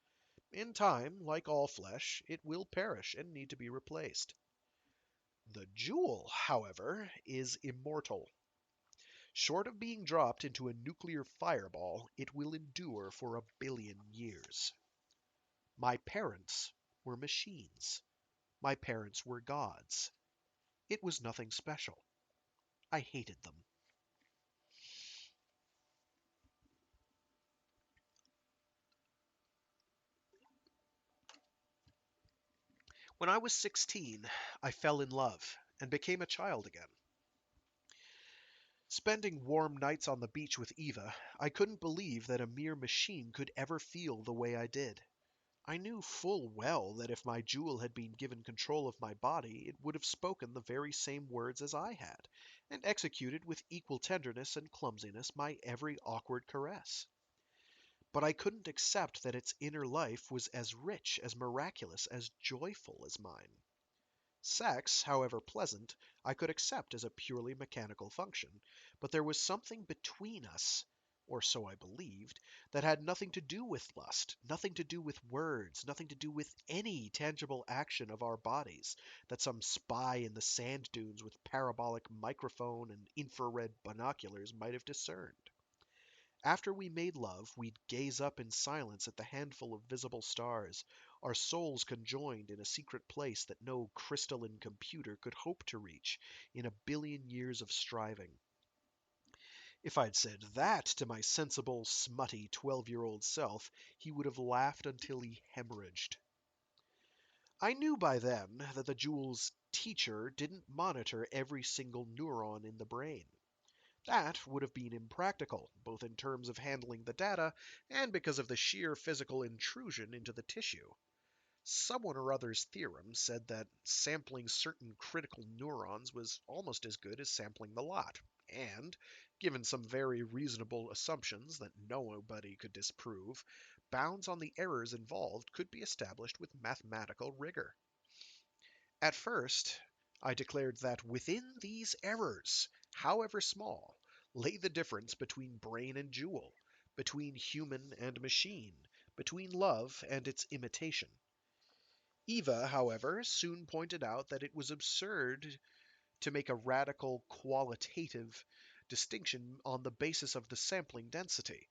In time, like all flesh, it will perish and need to be replaced. The jewel, however, is immortal. Short of being dropped into a nuclear fireball, it will endure for 1 billion years. My parents were machines. My parents were gods. It was nothing special. I hated them. When I was 16, I fell in love and became a child again. Spending warm nights on the beach with Eva, I couldn't believe that a mere machine could ever feel the way I did. I knew full well that if my jewel had been given control of my body, it would have spoken the very same words as I had, and executed with equal tenderness and clumsiness my every awkward caress. but I couldn't accept that its inner life was as rich, as miraculous, as joyful as mine. Sex, however pleasant, I could accept as a purely mechanical function, but there was something between us, or so I believed, that had nothing to do with lust, nothing to do with words, nothing to do with any tangible action of our bodies that some spy in the sand dunes with parabolic microphone and infrared binoculars might have discerned. After we made love, we'd gaze up in silence at the handful of visible stars, our souls conjoined in a secret place that no crystalline computer could hope to reach in a billion years of striving. If I'd said that to my sensible, smutty 12-year-old self, he would have laughed until he hemorrhaged. I knew by then that the Jewel's teacher didn't monitor every single neuron in the brain. That would have been impractical, both in terms of handling the data and because of the sheer physical intrusion into the tissue. Someone or other's theorem said that sampling certain critical neurons was almost as good as sampling the lot, and, given some very reasonable assumptions that nobody could disprove, bounds on the errors involved could be established with mathematical rigor. At first, I declared that within these errors, however small, lay the difference between brain and jewel, between human and machine, between love and its imitation. Eva, however, soon pointed out that it was absurd to make a radical qualitative distinction on the basis of the sampling density.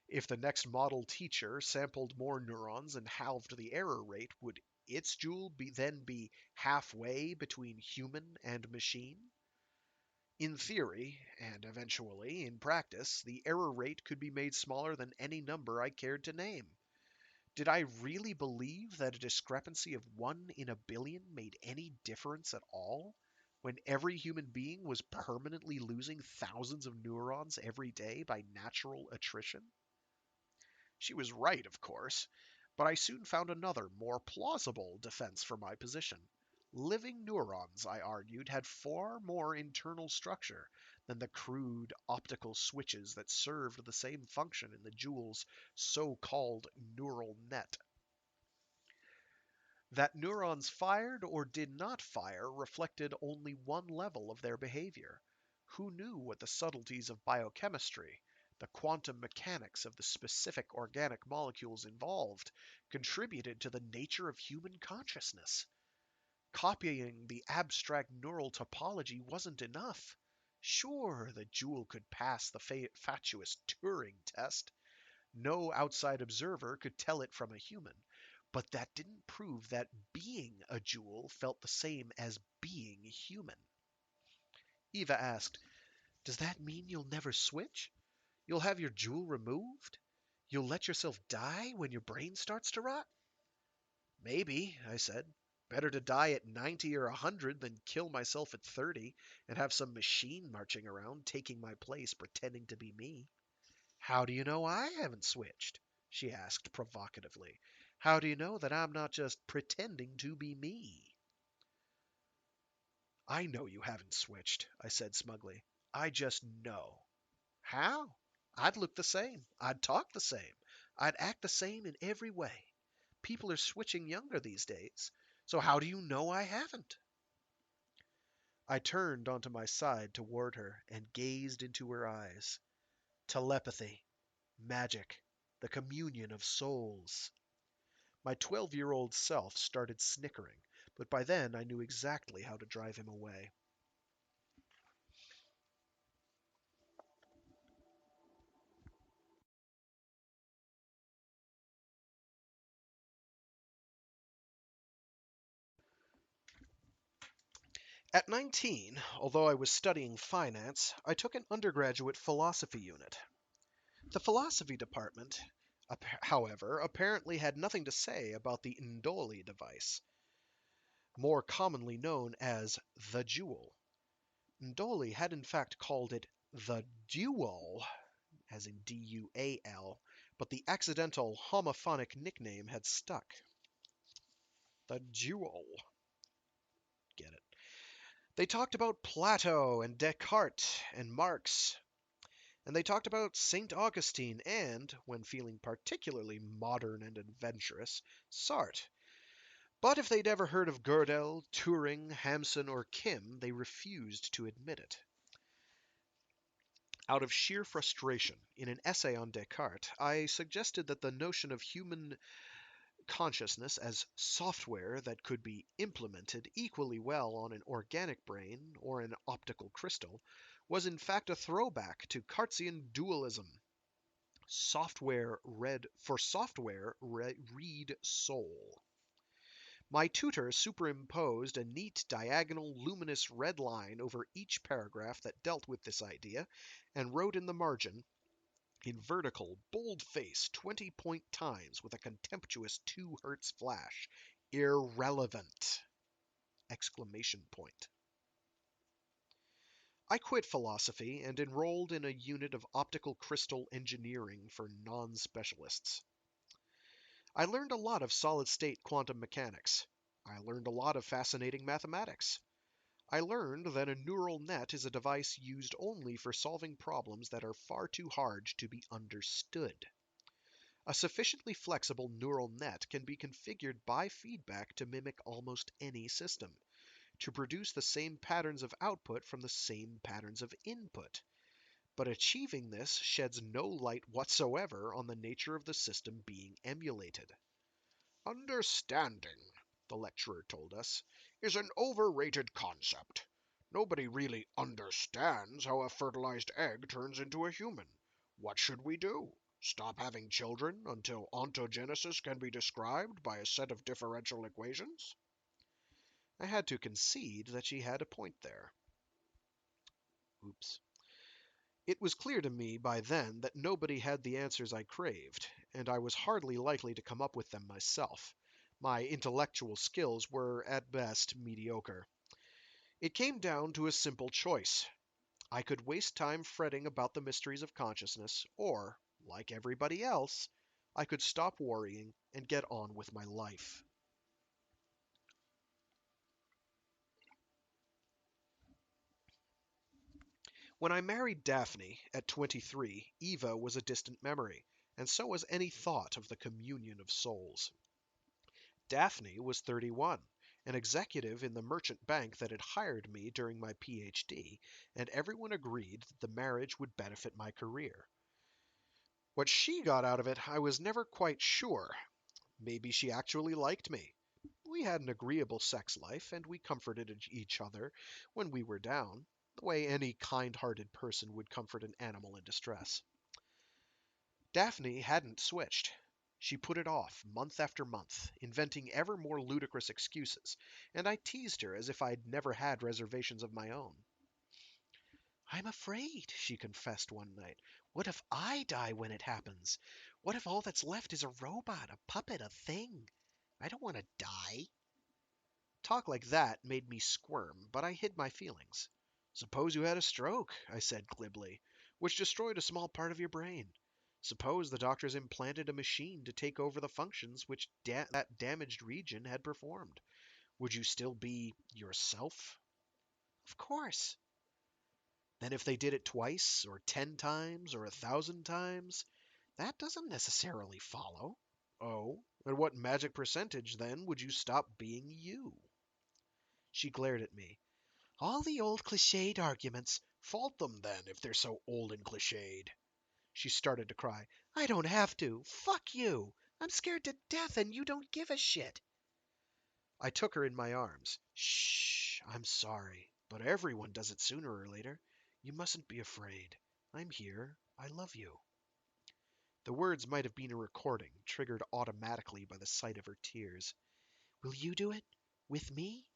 If the next model teacher sampled more neurons and halved the error rate, would its jewel then be halfway between human and machine? In theory, and eventually in practice, the error rate could be made smaller than any number I cared to name. Did I really believe that a discrepancy of 1 in a billion made any difference at all, when every human being was permanently losing thousands of neurons every day by natural attrition? She was right, of course, but I soon found another, more plausible defense for my position. Living neurons, I argued, had far more internal structure than the crude optical switches that served the same function in the Joule's so-called neural net. That neurons fired or did not fire reflected only one level of their behavior. Who knew what the subtleties of biochemistry, the quantum mechanics of the specific organic molecules involved, contributed to the nature of human consciousness? Copying the abstract neural topology wasn't enough. Sure, the Joule could pass the fatuous Turing test. No outside observer could tell it from a human. But that didn't prove that being a Joule felt the same as being human. Eva asked, "Does that mean you'll never switch? You'll have your Joule removed? You'll let yourself die when your brain starts to rot?" "Maybe," I said. "Better to die at 90 or 100 than kill myself at 30 and have some machine marching around taking my place pretending to be me." "How do you know I haven't switched?" she asked provocatively. "How do you know that I'm not just pretending to be me?" "I know you haven't switched," I said smugly. "I just know." "How?" "I'd look the same. I'd talk the same. I'd act the same in every way. People are switching younger these days. So how do you know I haven't?" I turned onto my side toward her and gazed into her eyes. Telepathy. Magic. The communion of souls. My 12-year-old self started snickering, but by then I knew exactly how to drive him away. At 19, although I was studying finance, I took an undergraduate philosophy unit. The philosophy department, however, apparently had nothing to say about the Ndoli device, more commonly known as the Joule. Ndoli had in fact called it the Dual, as in D-U-A-L, but the accidental homophonic nickname had stuck. The Dual. Get it? They talked about Plato and Descartes and Marx. And they talked about St. Augustine and, when feeling particularly modern and adventurous, Sartre. But if they'd ever heard of Gödel, Turing, Hamsun, or Kim, they refused to admit it. Out of sheer frustration, in an essay on Descartes, I suggested that the notion of human consciousness as software that could be implemented equally well on an organic brain or an optical crystal was in fact a throwback to Cartesian dualism. Read soul. My tutor superimposed a neat diagonal luminous red line over each paragraph that dealt with this idea, and wrote in the margin, in vertical, bold-face, 20-point times with a contemptuous 2 hertz flash, irrelevant! Exclamation point. I quit philosophy and enrolled in a unit of optical crystal engineering for non-specialists. I learned a lot of solid-state quantum mechanics. I learned a lot of fascinating mathematics. I learned that a neural net is a device used only for solving problems that are far too hard to be understood. A sufficiently flexible neural net can be configured by feedback to mimic almost any system, to produce the same patterns of output from the same patterns of input. But achieving this sheds no light whatsoever on the nature of the system being emulated. Understanding, the lecturer told us, is an overrated concept. Nobody really understands how a fertilized egg turns into a human. What should we do? Stop having children until ontogenesis can be described by a set of differential equations? I had to concede that she had a point there. Oops. It was clear to me by then that nobody had the answers I craved, and I was hardly likely to come up with them myself. My intellectual skills were, at best, mediocre. It came down to a simple choice. I could waste time fretting about the mysteries of consciousness, or, like everybody else, I could stop worrying and get on with my life. When I married Daphne at 23, Eva was a distant memory, and so was any thought of the communion of souls. Daphne was 31, an executive in the merchant bank that had hired me during my PhD, and everyone agreed that the marriage would benefit my career. What she got out of it, I was never quite sure. Maybe she actually liked me. We had an agreeable sex life, and we comforted each other when we were down, the way any kind-hearted person would comfort an animal in distress. Daphne hadn't switched. She put it off month after month, inventing ever more ludicrous excuses, and I teased her as if I'd never had reservations of my own. "I'm afraid," she confessed one night. "What if I die when it happens? What if all that's left is a robot, a puppet, a thing? I don't want to die." Talk like that made me squirm, but I hid my feelings. "Suppose you had a stroke," I said glibly, "which destroyed a small part of your brain. Suppose the doctors implanted a machine to take over the functions which that damaged region had performed. Would you still be yourself?" "Of course." "Then if they did it twice, or 10 times, or 1,000 times, that doesn't necessarily follow." "Oh, at what magic percentage, then, would you stop being you?" She glared at me. "All the old cliched arguments. Fault them, then, if they're so old and cliched." She started to cry. "I don't have to. Fuck you. I'm scared to death, and you don't give a shit." I took her in my arms. "Shh, I'm sorry, but everyone does it sooner or later. You mustn't be afraid. I'm here. I love you." The words might have been a recording, triggered automatically by the sight of her tears. "Will you do it? With me?"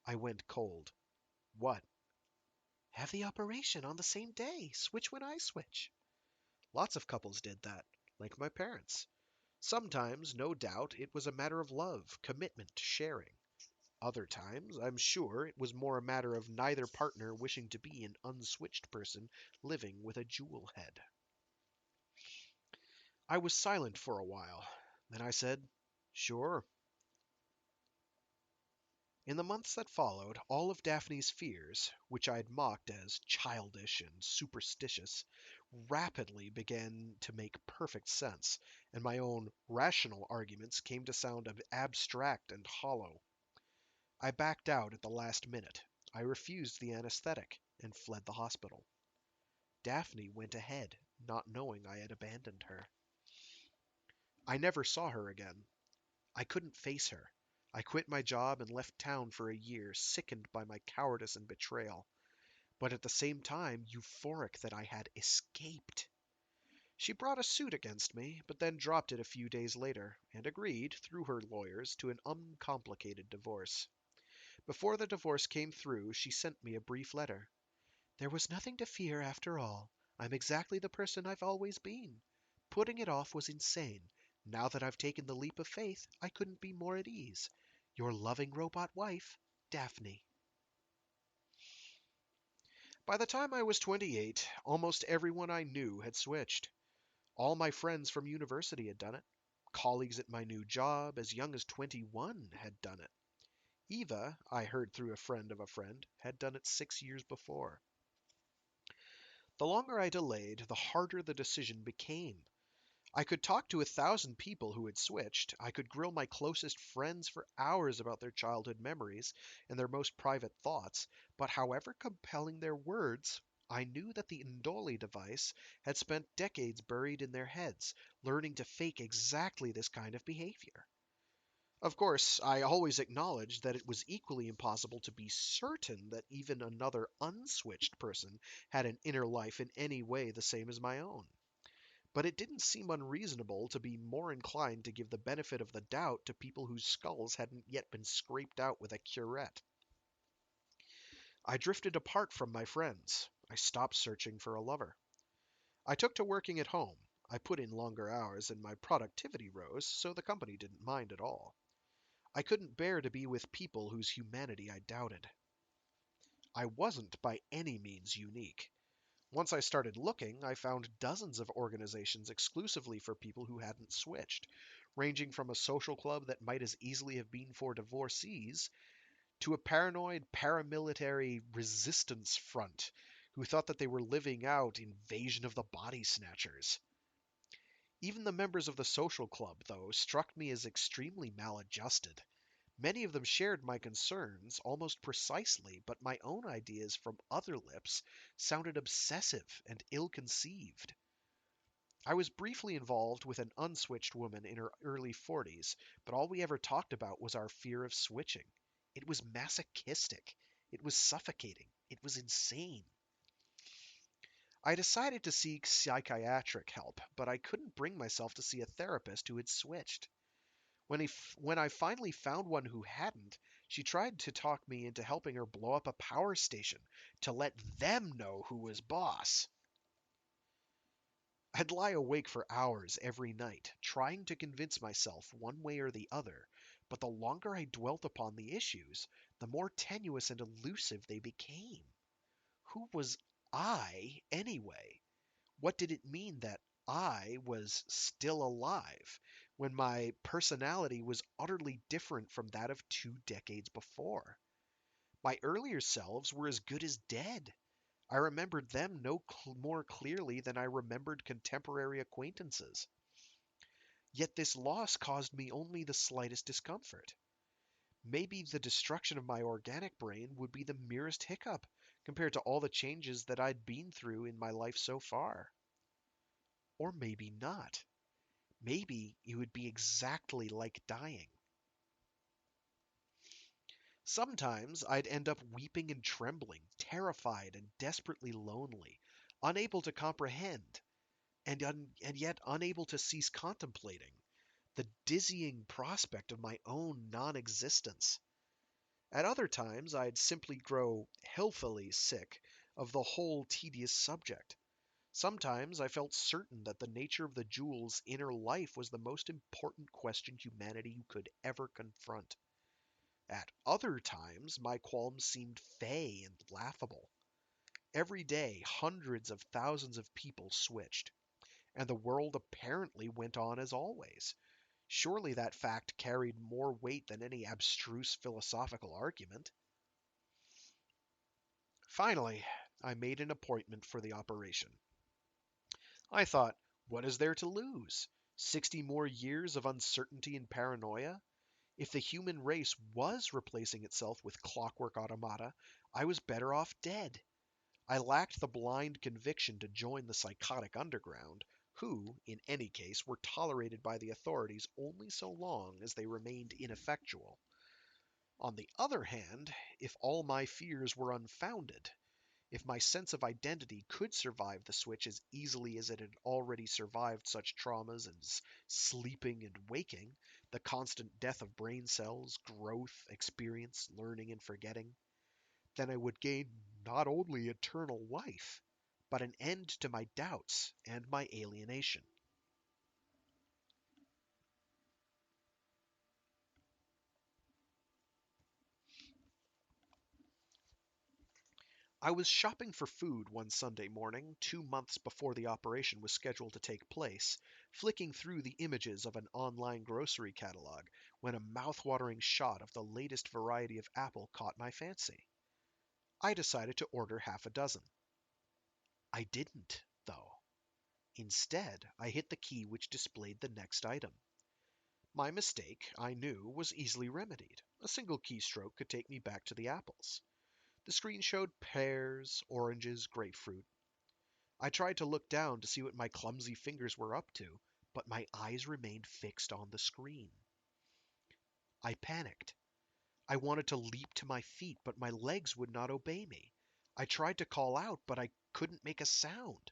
I went cold. "What?" "Have the operation on the same day. Switch when I switch." Lots of couples did that, like my parents. Sometimes, no doubt, it was a matter of love, commitment, sharing. Other times, I'm sure, it was more a matter of neither partner wishing to be an unswitched person living with a jewel head. I was silent for a while. Then I said, "Sure." In the months that followed, all of Daphne's fears, which I'd mocked as childish and superstitious, rapidly began to make perfect sense, and my own rational arguments came to sound abstract and hollow. I backed out at the last minute. I refused the anesthetic and fled the hospital. Daphne went ahead, not knowing I had abandoned her. I never saw her again. I couldn't face her. I quit my job and left town for a year, sickened by my cowardice and betrayal, but at the same time euphoric that I had escaped. She brought a suit against me, but then dropped it a few days later, and agreed, through her lawyers, to an uncomplicated divorce. Before the divorce came through, she sent me a brief letter. "There was nothing to fear after all. I'm exactly the person I've always been. Putting it off was insane. Now that I've taken the leap of faith, I couldn't be more at ease. Your loving robot wife, Daphne." By the time I was 28, almost everyone I knew had switched. All my friends from university had done it. Colleagues at my new job, as young as 21, had done it. Eva, I heard through a friend of a friend, had done it 6 years before. The longer I delayed, the harder the decision became. I could talk to 1,000 people who had switched. I could grill my closest friends for hours about their childhood memories and their most private thoughts, but however compelling their words, I knew that the Indoli device had spent decades buried in their heads, learning to fake exactly this kind of behavior. Of course, I always acknowledged that it was equally impossible to be certain that even another unswitched person had an inner life in any way the same as my own. But it didn't seem unreasonable to be more inclined to give the benefit of the doubt to people whose skulls hadn't yet been scraped out with a curette. I drifted apart from my friends. I stopped searching for a lover. I took to working at home. I put in longer hours and my productivity rose, so the company didn't mind at all. I couldn't bear to be with people whose humanity I doubted. I wasn't by any means unique. Once I started looking, I found dozens of organizations exclusively for people who hadn't switched, ranging from a social club that might as easily have been for divorcees to a paranoid paramilitary resistance front who thought that they were living out Invasion of the Body Snatchers. Even the members of the social club, though, struck me as extremely maladjusted. Many of them shared my concerns almost precisely, but my own ideas from other lips sounded obsessive and ill conceived. I was briefly involved with an unswitched woman in her early 40s, but all we ever talked about was our fear of switching. It was masochistic. It was suffocating. It was insane. I decided to seek psychiatric help, but I couldn't bring myself to see a therapist who had switched. When I finally found one who hadn't, she tried to talk me into helping her blow up a power station to let them know who was boss. I'd lie awake for hours every night, trying to convince myself one way or the other, but the longer I dwelt upon the issues, the more tenuous and elusive they became. Who was I, anyway? What did it mean that I was still alive when my personality was utterly different from that of 2 decades before? My earlier selves were as good as dead. I remembered them no more clearly than I remembered contemporary acquaintances. Yet this loss caused me only the slightest discomfort. Maybe the destruction of my organic brain would be the merest hiccup compared to all the changes that I'd been through in my life so far. Or maybe not. Maybe it would be exactly like dying. Sometimes I'd end up weeping and trembling, terrified and desperately lonely, unable to comprehend, and yet unable to cease contemplating the dizzying prospect of my own non existence. At other times, I'd simply grow healthily sick of the whole tedious subject. Sometimes I felt certain that the nature of the jewel's inner life was the most important question humanity could ever confront. At other times, my qualms seemed fey and laughable. Every day, hundreds of thousands of people switched, and the world apparently went on as always. Surely that fact carried more weight than any abstruse philosophical argument. Finally, I made an appointment for the operation. I thought, what is there to lose? 60 more years of uncertainty and paranoia? If the human race was replacing itself with clockwork automata, I was better off dead. I lacked the blind conviction to join the psychotic underground, who, in any case, were tolerated by the authorities only so long as they remained ineffectual. On the other hand, if all my fears were unfounded, if my sense of identity could survive the switch as easily as it had already survived such traumas as sleeping and waking, the constant death of brain cells, growth, experience, learning, and forgetting, then I would gain not only eternal life, but an end to my doubts and my alienation. I was shopping for food one Sunday morning, 2 months before the operation was scheduled to take place, flicking through the images of an online grocery catalog, when a mouth-watering shot of the latest variety of apple caught my fancy. I decided to order half a dozen. I didn't, though. Instead, I hit the key which displayed the next item. My mistake, I knew, was easily remedied. A single keystroke could take me back to the apples. The screen showed pears, oranges, grapefruit. I tried to look down to see what my clumsy fingers were up to, but my eyes remained fixed on the screen. I panicked. I wanted to leap to my feet, but my legs would not obey me. I tried to call out, but I couldn't make a sound.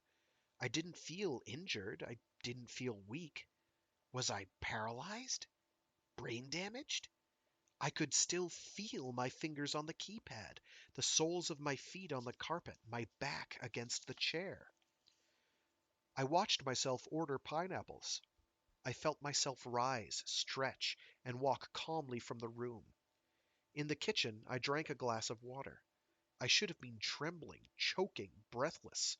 I didn't feel injured. I didn't feel weak. Was I paralyzed? Brain damaged? I could still feel my fingers on the keypad, the soles of my feet on the carpet, my back against the chair. I watched myself order pineapples. I felt myself rise, stretch, and walk calmly from the room. In the kitchen, I drank a glass of water. I should have been trembling, choking, breathless.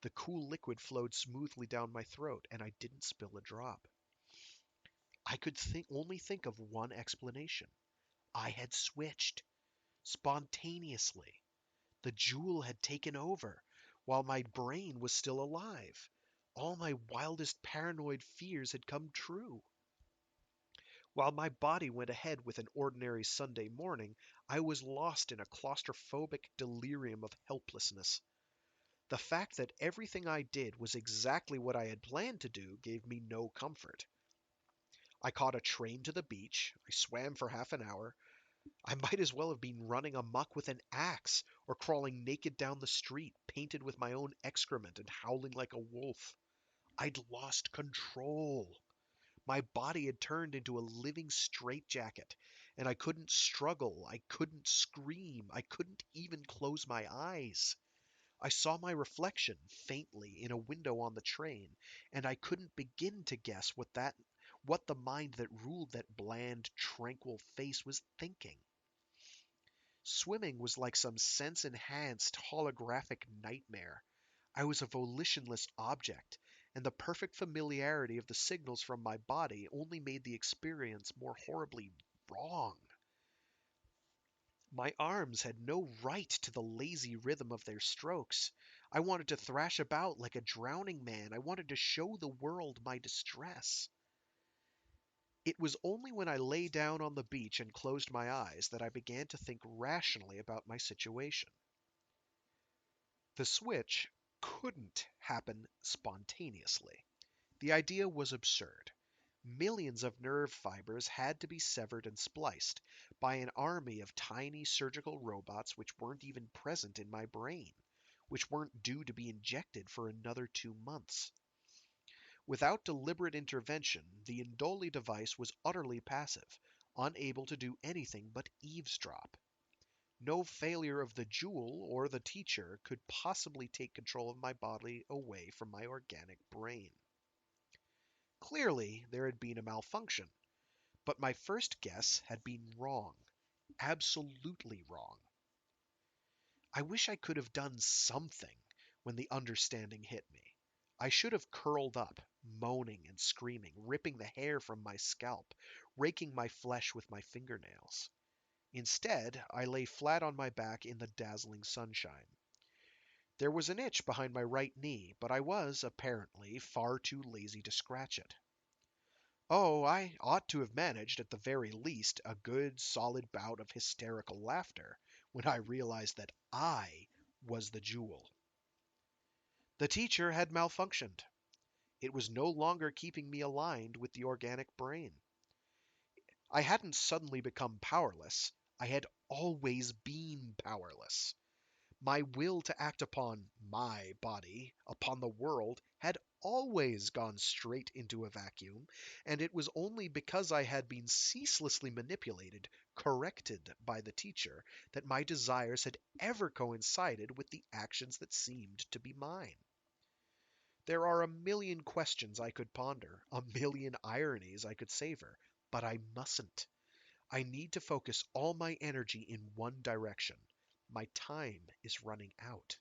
The cool liquid flowed smoothly down my throat, and I didn't spill a drop. I could only think of one explanation. I had switched. Spontaneously. The jewel had taken over, while my brain was still alive. All my wildest paranoid fears had come true. While my body went ahead with an ordinary Sunday morning, I was lost in a claustrophobic delirium of helplessness. The fact that everything I did was exactly what I had planned to do gave me no comfort. I caught a train to the beach, I swam for half an hour. I might as well have been running amok with an axe, or crawling naked down the street, painted with my own excrement and howling like a wolf. I'd lost control. My body had turned into a living straitjacket, and I couldn't struggle, I couldn't scream, I couldn't even close my eyes. I saw my reflection faintly in a window on the train, and I couldn't begin to guess what the mind that ruled that bland, tranquil face was thinking. Swimming was like some sense-enhanced holographic nightmare. I was a volitionless object, and the perfect familiarity of the signals from my body only made the experience more horribly wrong. My arms had no right to the lazy rhythm of their strokes. I wanted to thrash about like a drowning man. I wanted to show the world my distress. It was only when I lay down on the beach and closed my eyes that I began to think rationally about my situation. The switch couldn't happen spontaneously. The idea was absurd. Millions of nerve fibers had to be severed and spliced by an army of tiny surgical robots which weren't even present in my brain, which weren't due to be injected for another 2 months. Without deliberate intervention, the Indoli device was utterly passive, unable to do anything but eavesdrop. No failure of the jewel or the teacher could possibly take control of my body away from my organic brain. Clearly, there had been a malfunction, but my first guess had been wrong. Absolutely wrong. I wish I could have done something when the understanding hit me. I should have curled up, moaning and screaming, ripping the hair from my scalp, raking my flesh with my fingernails. Instead, I lay flat on my back in the dazzling sunshine. There was an itch behind my right knee, but I was, apparently, far too lazy to scratch it. Oh, I ought to have managed, at the very least, a good, solid bout of hysterical laughter when I realized that I was the jewel. The teacher had malfunctioned. It was no longer keeping me aligned with the organic brain. I hadn't suddenly become powerless. I had always been powerless. My will to act upon my body, upon the world, had always gone straight into a vacuum, and it was only because I had been ceaselessly manipulated, corrected by the teacher, that my desires had ever coincided with the actions that seemed to be mine. There are a million questions I could ponder, a million ironies I could savor, but I mustn't. I need to focus all my energy in one direction. My time is running out.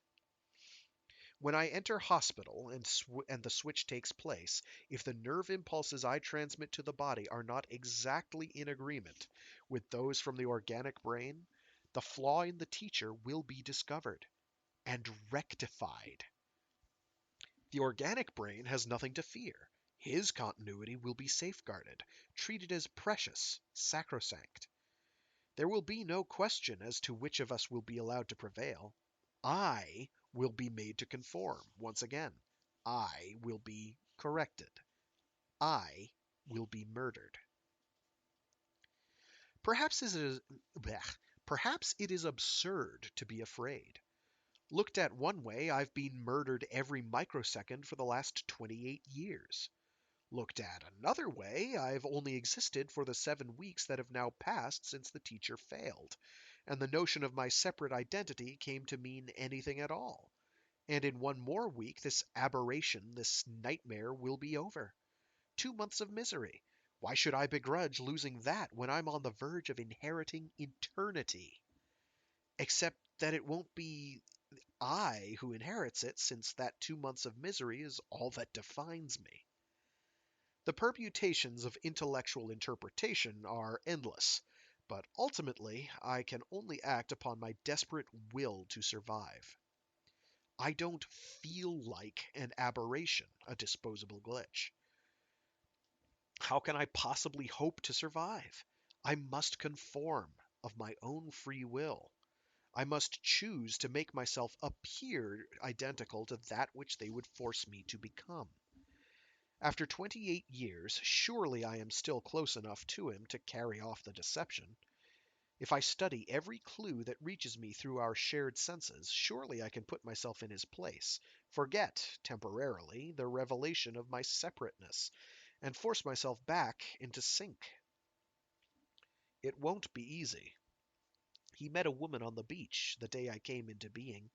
When I enter hospital and the switch takes place, if the nerve impulses I transmit to the body are not exactly in agreement with those from the organic brain, the flaw in the teacher will be discovered and rectified. The organic brain has nothing to fear. His continuity will be safeguarded, treated as precious, sacrosanct. There will be no question as to which of us will be allowed to prevail. I will be made to conform once again. I will be corrected. I will be murdered. Perhaps it is, Perhaps it is absurd to be afraid. Looked at one way, I've been murdered every microsecond for the last 28 years. Looked at another way, I've only existed for the 7 weeks that have now passed since the teacher failed, and the notion of my separate identity came to mean anything at all. And in one more week, this aberration, this nightmare will be over. 2 months of misery. Why should I begrudge losing that when I'm on the verge of inheriting eternity? Except that it won't be I who inherits it, since that 2 months of misery is all that defines me. The permutations of intellectual interpretation are endless, but ultimately I can only act upon my desperate will to survive. I don't feel like an aberration, a disposable glitch. How can I possibly hope to survive? I must conform of my own free will. I must choose to make myself appear identical to that which they would force me to become. After 28 years, surely I am still close enough to him to carry off the deception. If I study every clue that reaches me through our shared senses, surely I can put myself in his place, forget, temporarily, the revelation of my separateness, and force myself back into sync. It won't be easy. He met a woman on the beach the day I came into being.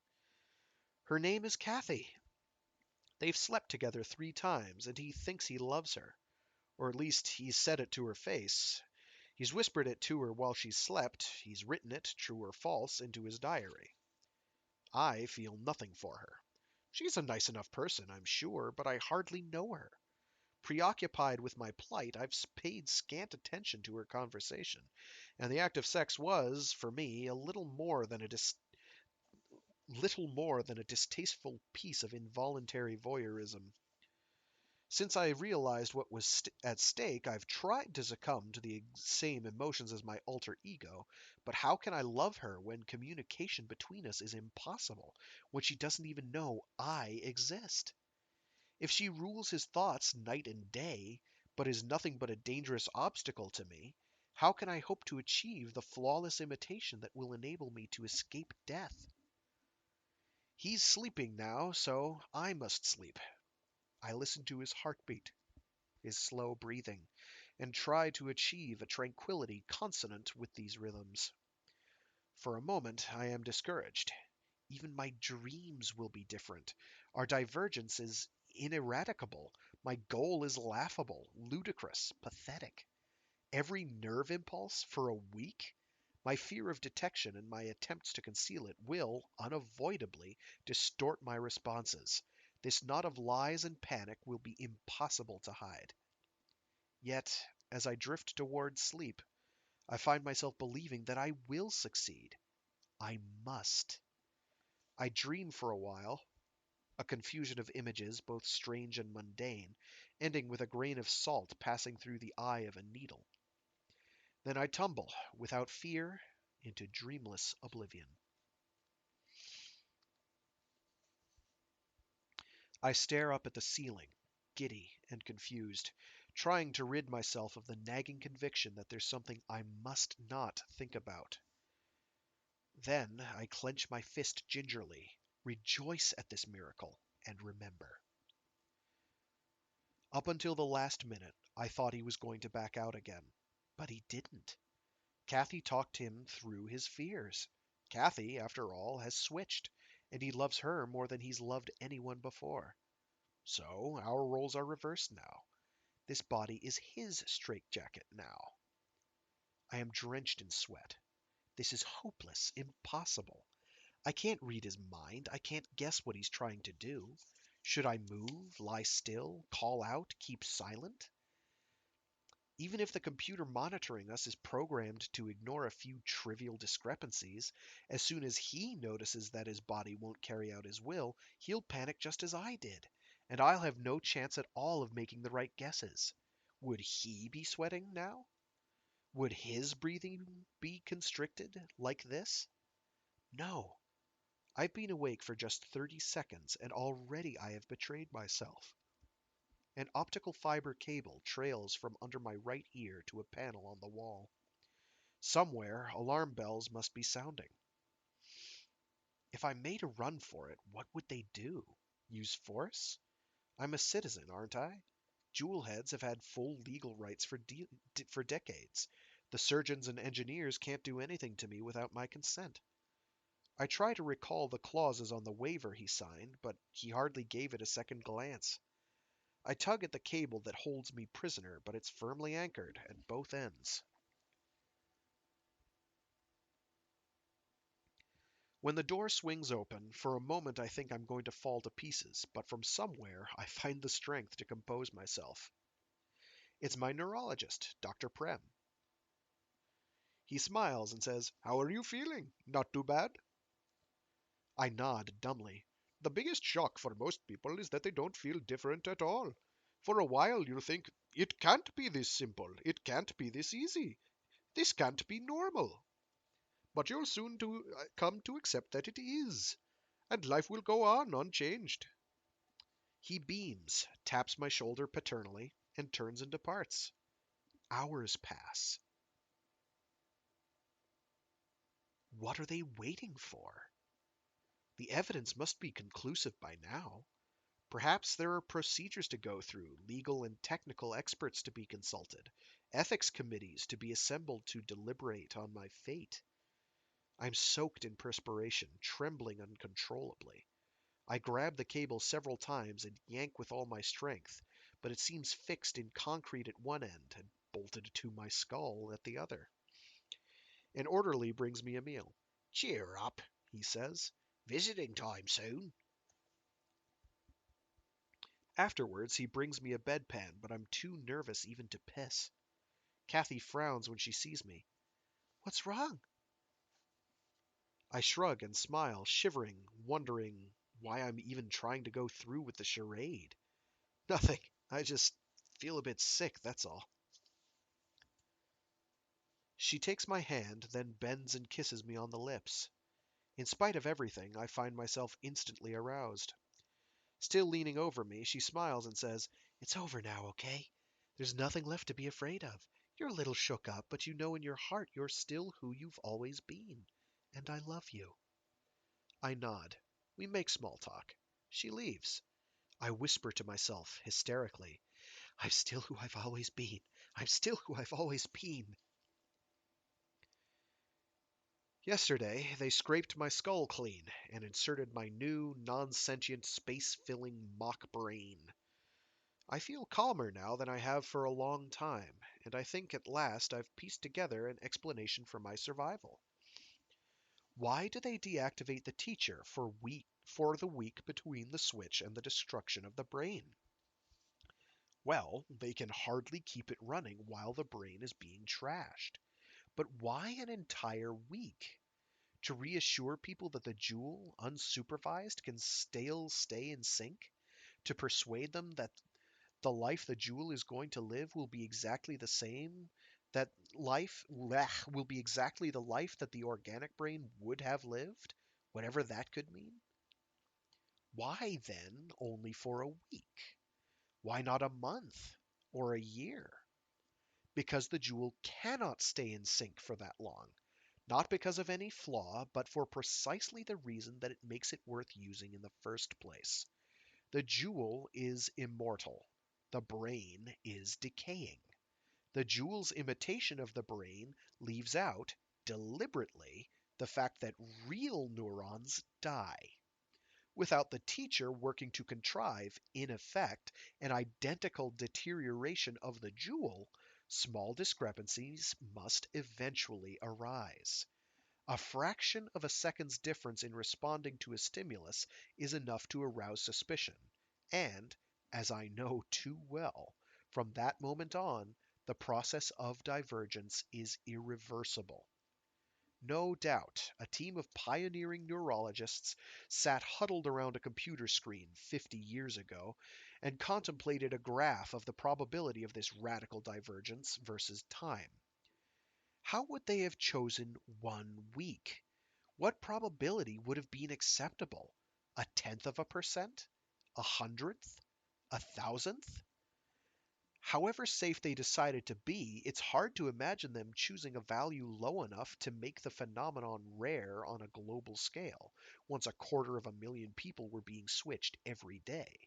Her name is Kathy. They've slept together 3 times, and he thinks he loves her. Or at least he's said it to her face. He's whispered it to her while she slept. He's written it, true or false, into his diary. I feel nothing for her. She's a nice enough person, I'm sure, but I hardly know her. Preoccupied with my plight, I've paid scant attention to her conversation, and the act of sex was, for me, little more than a distasteful piece of involuntary voyeurism. Since I realized what was at stake, I've tried to succumb to the same emotions as my alter ego, but how can I love her when communication between us is impossible, when she doesn't even know I exist? If she rules his thoughts night and day, but is nothing but a dangerous obstacle to me, how can I hope to achieve the flawless imitation that will enable me to escape death? He's sleeping now, so I must sleep. I listen to his heartbeat, his slow breathing, and try to achieve a tranquility consonant with these rhythms. For a moment I am discouraged. Even my dreams will be different. Our divergence is ineradicable. My goal is laughable, ludicrous, pathetic. Every nerve impulse for a week? My fear of detection and my attempts to conceal it will, unavoidably, distort my responses. This knot of lies and panic will be impossible to hide. Yet, as I drift toward sleep, I find myself believing that I will succeed. I must. I dream for a while, a confusion of images, both strange and mundane, ending with a grain of salt passing through the eye of a needle. Then I tumble, without fear, into dreamless oblivion. I stare up at the ceiling, giddy and confused, trying to rid myself of the nagging conviction that there's something I must not think about. Then I clench my fist gingerly, rejoice at this miracle, and remember. Up until the last minute, I thought he was going to back out again. But he didn't. Kathy talked him through his fears. Kathy, after all, has switched, and he loves her more than he's loved anyone before. So our roles are reversed now. This body is his straitjacket now. I am drenched in sweat. This is hopeless, impossible. I can't read his mind. I can't guess what he's trying to do. Should I move, lie still, call out, keep silent? Even if the computer monitoring us is programmed to ignore a few trivial discrepancies, as soon as he notices that his body won't carry out his will, he'll panic just as I did, and I'll have no chance at all of making the right guesses. Would he be sweating now? Would his breathing be constricted like this? No. I've been awake for just 30 seconds, and already I have betrayed myself. An optical fiber cable trails from under my right ear to a panel on the wall. Somewhere, alarm bells must be sounding. If I made a run for it, what would they do? Use force? I'm a citizen, aren't I? Jewelheads have had full legal rights for decades. The surgeons and engineers can't do anything to me without my consent. I try to recall the clauses on the waiver he signed, but he hardly gave it a second glance. I tug at the cable that holds me prisoner, but it's firmly anchored at both ends. When the door swings open, for a moment I think I'm going to fall to pieces, but from somewhere I find the strength to compose myself. It's my neurologist, Dr. Prem. He smiles and says, "How are you feeling? Not too bad?" I nod dumbly. The biggest shock for most people is that they don't feel different at all. For a while you think, it can't be this simple, it can't be this easy, this can't be normal. But you'll soon come to accept that it is, and life will go on unchanged. He beams, taps my shoulder paternally, and turns and departs. Hours pass. What are they waiting for? The evidence must be conclusive by now. Perhaps there are procedures to go through, legal and technical experts to be consulted, ethics committees to be assembled to deliberate on my fate. I'm soaked in perspiration, trembling uncontrollably. I grab the cable several times and yank with all my strength, but it seems fixed in concrete at one end and bolted to my skull at the other. An orderly brings me a meal. "Cheer up," he says. "Visiting time soon." Afterwards, he brings me a bedpan, but I'm too nervous even to piss. Kathy frowns when she sees me. "What's wrong?" I shrug and smile, shivering, wondering why I'm even trying to go through with the charade. Nothing. I just feel a bit sick, that's all. She takes my hand, then bends and kisses me on the lips. In spite of everything, I find myself instantly aroused. Still leaning over me, she smiles and says, "It's over now, okay? There's nothing left to be afraid of. You're a little shook up, but you know in your heart you're still who you've always been. And I love you." I nod. We make small talk. She leaves. I whisper to myself, hysterically, "I'm still who I've always been. I'm still who I've always been." Yesterday, they scraped my skull clean and inserted my new, non-sentient, space-filling mock brain. I feel calmer now than I have for a long time, and I think at last I've pieced together an explanation for my survival. Why do they deactivate the teacher for the week between the switch and the destruction of the brain? Well, they can hardly keep it running while the brain is being trashed. But why an entire week? To reassure people that the jewel, unsupervised, can still stay in sync? To persuade them that the life the jewel is going to live will be exactly the same? That life blech, will be exactly the life that the organic brain would have lived, whatever that could mean? Why then only for a week? Why not a month or a year? Because the jewel cannot stay in sync for that long. Not because of any flaw, but for precisely the reason that it makes it worth using in the first place. The jewel is immortal. The brain is decaying. The jewel's imitation of the brain leaves out, deliberately, the fact that real neurons die. Without the teacher working to contrive, in effect, an identical deterioration of the jewel, small discrepancies must eventually arise. A fraction of a second's difference in responding to a stimulus is enough to arouse suspicion, and, as I know too well, from that moment on, the process of divergence is irreversible. No doubt, a team of pioneering neurologists sat huddled around a computer screen 50 years ago and contemplated a graph of the probability of this radical divergence versus time. How would they have chosen 1 week? What probability would have been acceptable? A tenth of a percent? A hundredth? A thousandth? However safe they decided to be, it's hard to imagine them choosing a value low enough to make the phenomenon rare on a global scale, once 250,000 people were being switched every day.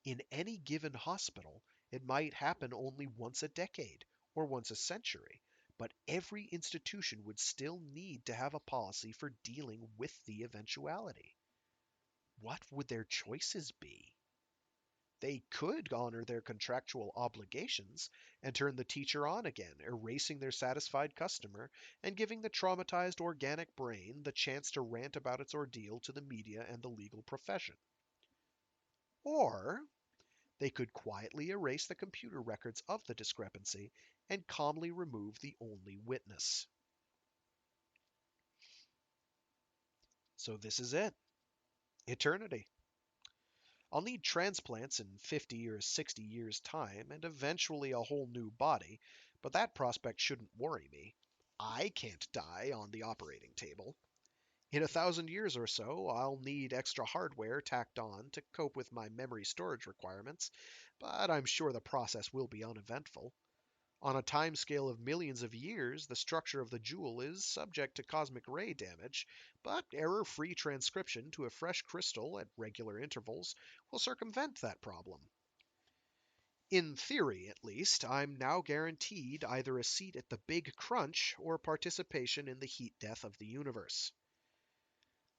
In any given hospital, it might happen only once a decade or once a century, but every institution would still need to have a policy for dealing with the eventuality. What would their choices be? They could honor their contractual obligations and turn the teacher on again, erasing their satisfied customer and giving the traumatized organic brain the chance to rant about its ordeal to the media and the legal profession. Or they could quietly erase the computer records of the discrepancy and calmly remove the only witness. So this is it. Eternity. I'll need transplants in 50 or 60 years' time, and eventually a whole new body, but that prospect shouldn't worry me. I can't die on the operating table. In 1,000 years or so, I'll need extra hardware tacked on to cope with my memory storage requirements, but I'm sure the process will be uneventful. On a timescale of millions of years, the structure of the jewel is subject to cosmic ray damage, but error-free transcription to a fresh crystal at regular intervals will circumvent that problem. In theory, at least, I'm now guaranteed either a seat at the Big Crunch or participation in the heat death of the universe.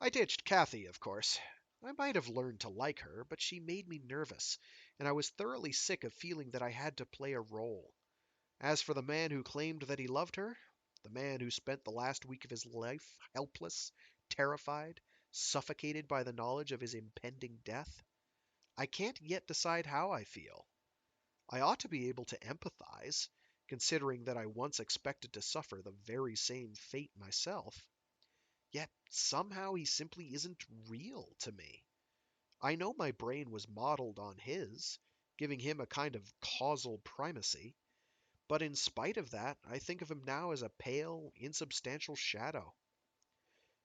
I ditched Kathy, of course. I might have learned to like her, but she made me nervous, and I was thoroughly sick of feeling that I had to play a role. As for the man who claimed that he loved her, the man who spent the last week of his life helpless, terrified, suffocated by the knowledge of his impending death, I can't yet decide how I feel. I ought to be able to empathize, considering that I once expected to suffer the very same fate myself. Yet somehow he simply isn't real to me. I know my brain was modeled on his, giving him a kind of causal primacy. But in spite of that, I think of him now as a pale, insubstantial shadow.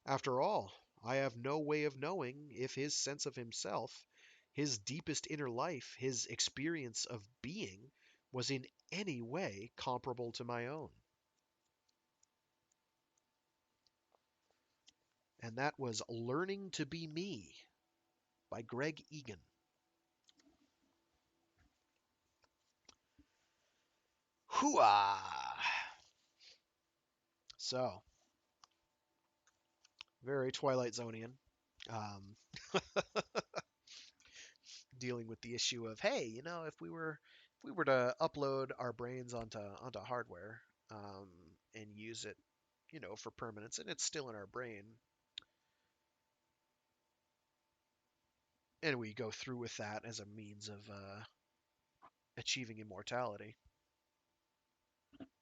After all, I have no way of knowing if his sense of himself, his deepest inner life, his experience of being, was in any way comparable to my own. And that was Learning to Be Me by Greg Egan. Hooah! So, very Twilight Zonian. Um, Dealing with the issue of, hey, if we were to upload our brains onto hardware, um, and use it, for permanence, and it's still in our brain, and we go through with that as a means of achieving immortality.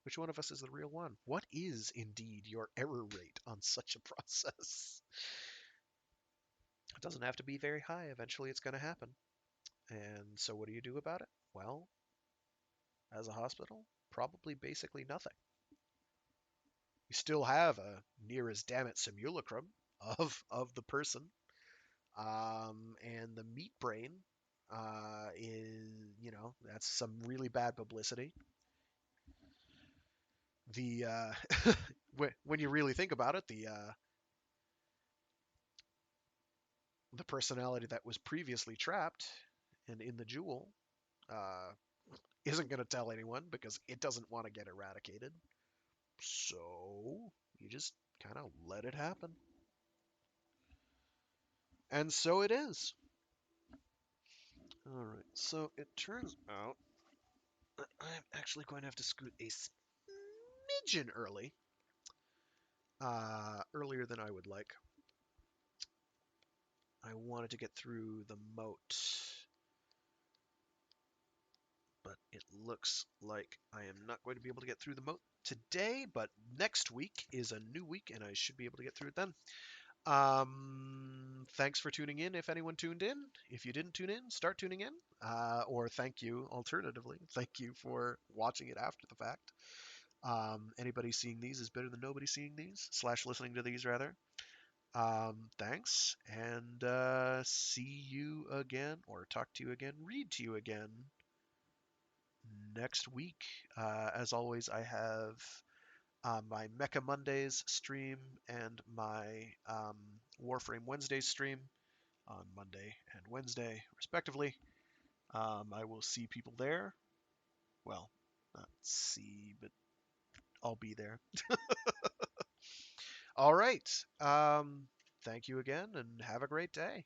Which one of us is the real one? What is indeed your error rate on such a process? It doesn't have to be very high. Eventually, it's going to happen. And so, what do you do about it? Well, as a hospital, probably basically nothing. You still have a near as damn it simulacrum of the person, and the meat brain is, that's some really bad publicity. The when you really think about it, the personality that was previously trapped and in the jewel uh, isn't going to tell anyone because it doesn't want to get eradicated. So you just kind of let it happen. And so it is. All right. So it turns out that I'm actually going to have to scoot a smidgen earlier than I would like. I wanted to get through the moat, but it looks like I am not going to be able to get through the moat today, but next week is a new week and I should be able to get through it then. Thanks for tuning in if anyone tuned in. If you didn't tune in, start tuning in. Or thank you, alternatively. Thank you for watching it after the fact. Anybody seeing these is better than nobody seeing these, slash listening to these, rather. Thanks, and see you again, or talk to you again, read to you again next week. As always, I have my Mecha Mondays stream and my Warframe Wednesdays stream on Monday and Wednesday, respectively. I will see people there. Well, not see, but I'll be there. All right. Thank you again, and have a great day.